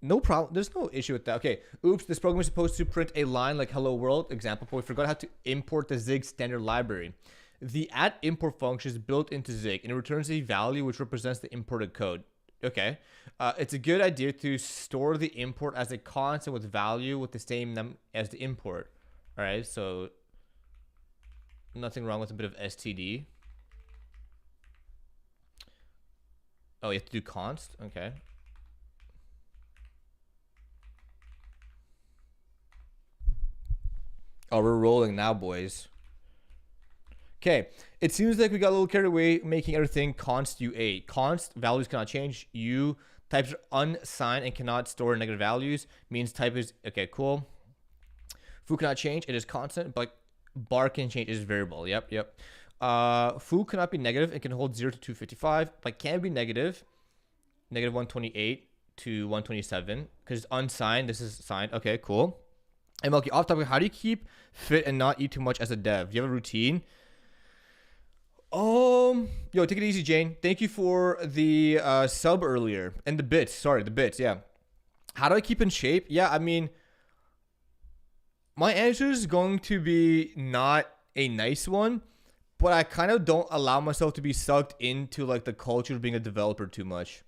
No problem. There's no issue with that. Okay. Oops. This program is supposed to print a line like "Hello World" example, but we forgot how to import the Zig standard library. The @import function is built into Zig and it returns a value which represents the imported code. Okay. It's a good idea to store the import as a constant with value with the same num as the import. All right. So nothing wrong with a bit of STD. Oh, you have to do const? Okay. Oh, we're rolling now, boys. Okay. It seems like we got a little carried away making everything const U8. Const values cannot change. U types are unsigned and cannot store negative values. Means type is okay, cool. Foo cannot change. It is constant, but bar can change. It is variable. Yep. Foo cannot be negative. It can hold 0 to 255, but can be negative. Negative 128 to 127 because it's unsigned. This is signed. Okay, cool. And Melky, off topic, how do you keep fit and not eat too much as a dev? Do you have a routine? Yo, take it easy, Jane. Thank you for the sub earlier and the bits. Sorry, the bits. Yeah. How do I keep in shape? Yeah, I mean, my answer is going to be not a nice one, but I kind of don't allow myself to be sucked into like the culture of being a developer too much.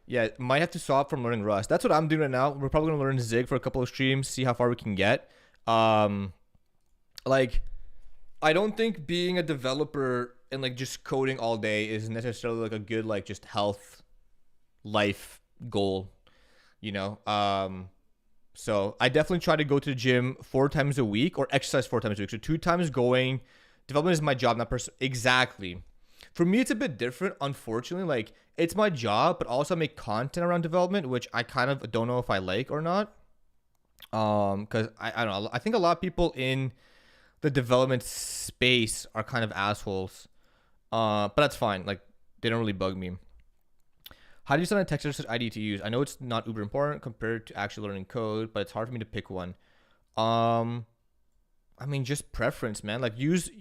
Yeah, might have to stop from learning Rust. That's what I'm doing right now. We're probably gonna learn Zig for a couple of streams, see how far we can get. Like, I don't think being a developer and like just coding all day is necessarily like a good like just health life goal, you know. So I definitely try to go to the gym 4 times a week or exercise 4 times a week. So 2 times going. Development is my job, not person. Exactly. For me, it's a bit different, unfortunately. Like, it's my job, but also I make content around development, which I kind of don't know if I like or not. Because I don't know. I think a lot of people in the development space are kind of assholes. But that's fine. Like, they don't really bug me. How do you send a text message ID to use? I know it's not uber important compared to actually learning code, but it's hard for me to pick one. I mean, just preference, man. Like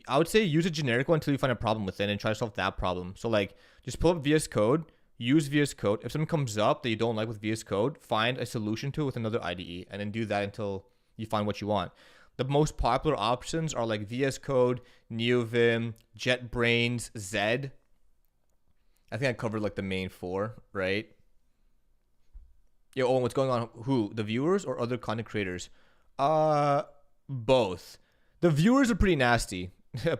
I would say use a generic one until you find a problem with it and try to solve that problem. So like just pull up VS Code, use VS Code. If something comes up that you don't like with VS Code, find a solution to it with another IDE and then do that until you find what you want. The most popular options are like VS Code, NeoVim, JetBrains, Zed. I think I covered like the main 4, right? Yo, Owen, what's going on? Who? The viewers or other content creators? Both. The viewers are pretty nasty,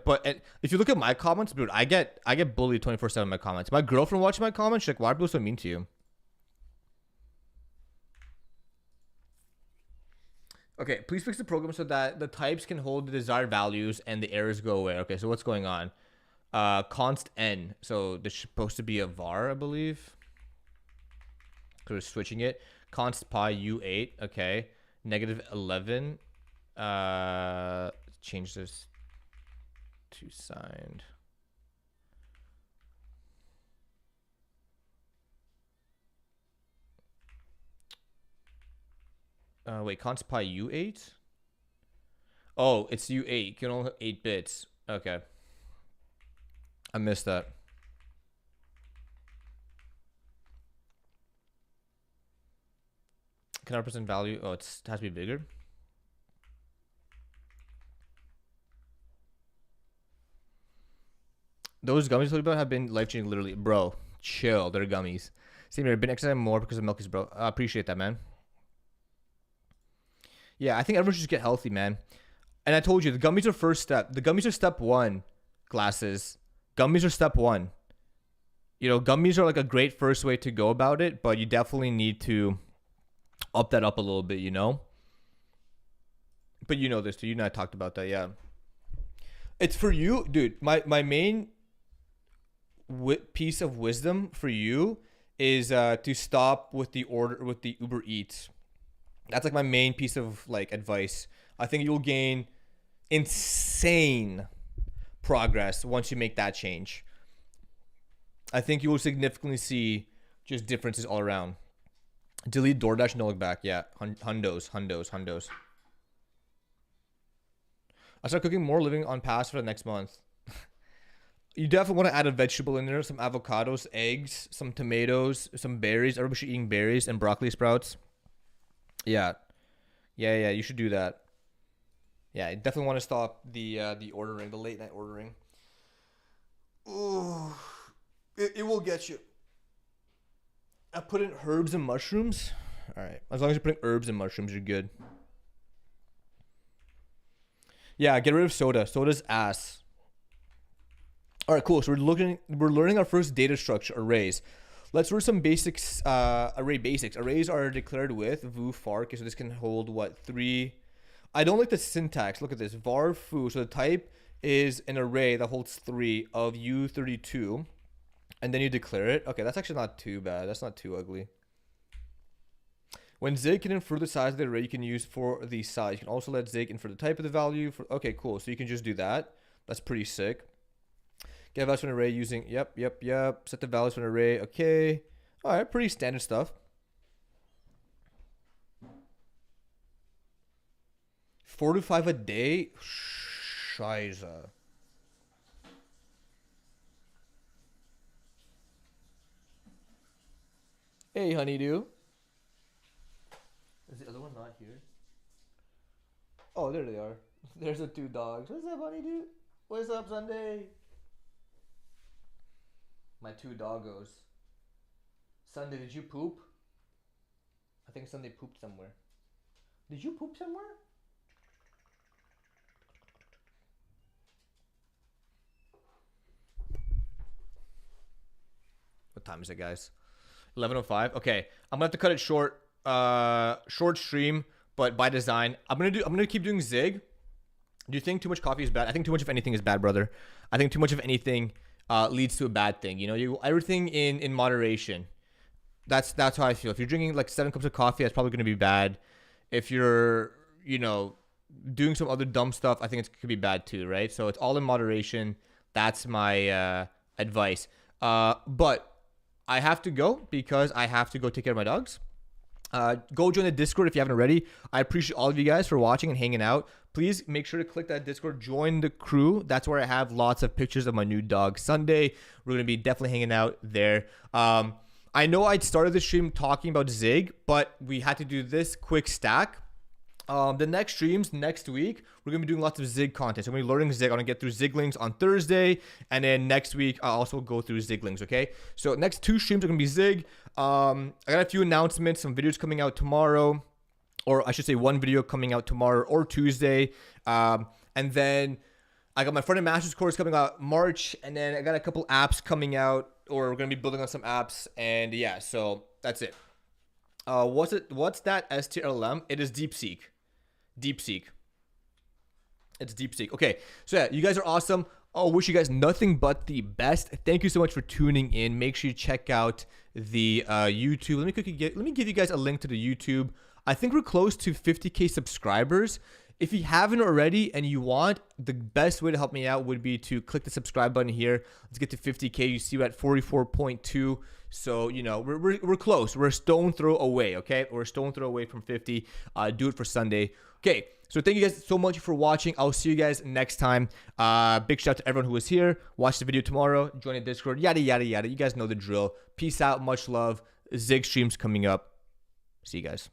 but if you look at my comments, dude, I get bullied 24/7 in my comments. My girlfriend watching my comments, she's like, "Why are people so mean to you?" Okay, please fix the program so that the types can hold the desired values and the errors go away. Okay, so what's going on? Const n. So there's supposed to be a var, I believe. Because we're switching it. Const pi u8. Okay. -11. Change this to signed. Wait, const pi u8? Oh, it's u8. You can only have 8 bits. Okay. I missed that. Can I represent value? Oh, it has to be bigger. Those gummies I told you about have been life-changing, literally. Bro, chill. They're gummies. Same here. I've been exercising more because of Milky's, bro. I appreciate that, man. Yeah, I think everyone should just get healthy, man. And I told you, the gummies are first step. The gummies are step 1, glasses. Gummies are step 1. You know, gummies are like a great first way to go about it, but you definitely need to up that up a little bit, you know? But you know this too. You and I talked about that, yeah. It's for you, dude. My main piece of wisdom for you is to stop with the Uber Eats. That's like my main piece of like advice. I think you'll gain insane progress once you make that change. I think you will significantly see just differences all around. Delete DoorDash, no look back. Yeah, hundos. I start cooking more, living on pass for the next month. You definitely want to add a vegetable in there, some avocados, eggs, some tomatoes, some berries. Everybody should be eating berries and broccoli sprouts. Yeah, you should do that. Yeah, you definitely want to stop the ordering, the late night ordering. Ooh, it will get you. I put in herbs and mushrooms. All right, as long as you're putting herbs and mushrooms, you're good. Yeah, get rid of soda. Soda's ass. All right, cool. So we're learning our first data structure, arrays. Let's learn some basics, array basics. Arrays are declared with vo var. Okay, so this can hold what, 3. I don't like the syntax. Look at this, var foo. So the type is an array that holds 3 of U32, and then you declare it. Okay, that's actually not too bad. That's not too ugly. When Zig can infer the size of the array, you can use for the size. You can also let Zig infer the type of the value. Okay, cool. So you can just do that. That's pretty sick. Get values from an array using, yep. Set the values from an array. Okay. All right, pretty standard stuff. 4 to 5 a day? Scheiße. Hey, honeydew. Is the other one not here? Oh, there they are. There's the 2 dogs. What's up, honeydew? What's up, Sunday? My 2 doggos. Sunday, did you poop? I think Sunday pooped somewhere. Did you poop somewhere? What time is it, guys? 11:05. Okay, I'm gonna have to cut it short. Short stream, but by design. I'm gonna keep doing Zig. Do you think too much coffee is bad? I think too much of anything is bad, brother. I think too much of anything leads to a bad thing. You know, everything in moderation. That's how I feel. If you're drinking like 7 cups of coffee, that's probably gonna be bad. If you're, doing some other dumb stuff, I think it could be bad too, right? So it's all in moderation. That's my advice. But I have to go because I have to go take care of my dogs. Go join the Discord if you haven't already. I appreciate all of you guys for watching and hanging out. Please make sure to click that Discord, join the crew. That's where I have lots of pictures of my new dog, Sunday. We're going to be definitely hanging out there. I know I started the stream talking about Zig, but we had to do this quick stack. The next streams next week, we're going to be doing lots of Zig content. So we're going to be learning Zig. I'm going to get through Ziglings on Thursday. And then next week, I'll also go through Ziglings, okay? So next 2 streams are going to be Zig. I got a few announcements, some videos coming out tomorrow. Or I should say 1 video coming out tomorrow or Tuesday. And then I got my front-end master's course coming out March. And then I got a couple apps coming out. Or we're going to be building on some apps. And yeah, so that's it. What's that STLM? It is DeepSeek. It's DeepSeek. Okay, so yeah, you guys are awesome. I wish you guys nothing but the best. Thank you so much for tuning in. Make sure you check out the YouTube. Let me give you guys a link to the YouTube. I think we're close to 50K subscribers. If you haven't already and you want, the best way to help me out would be to click the subscribe button here. Let's get to 50K. You see we're at 44.2. So, we're close. We're a stone throw away, okay? We're a stone throw away from 50. Do it for Sunday. Okay, so thank you guys so much for watching. I'll see you guys next time. Big shout out to everyone who was here. Watch the video tomorrow. Join the Discord. Yada, yada, yada. You guys know the drill. Peace out. Much love. Zig streams coming up. See you guys.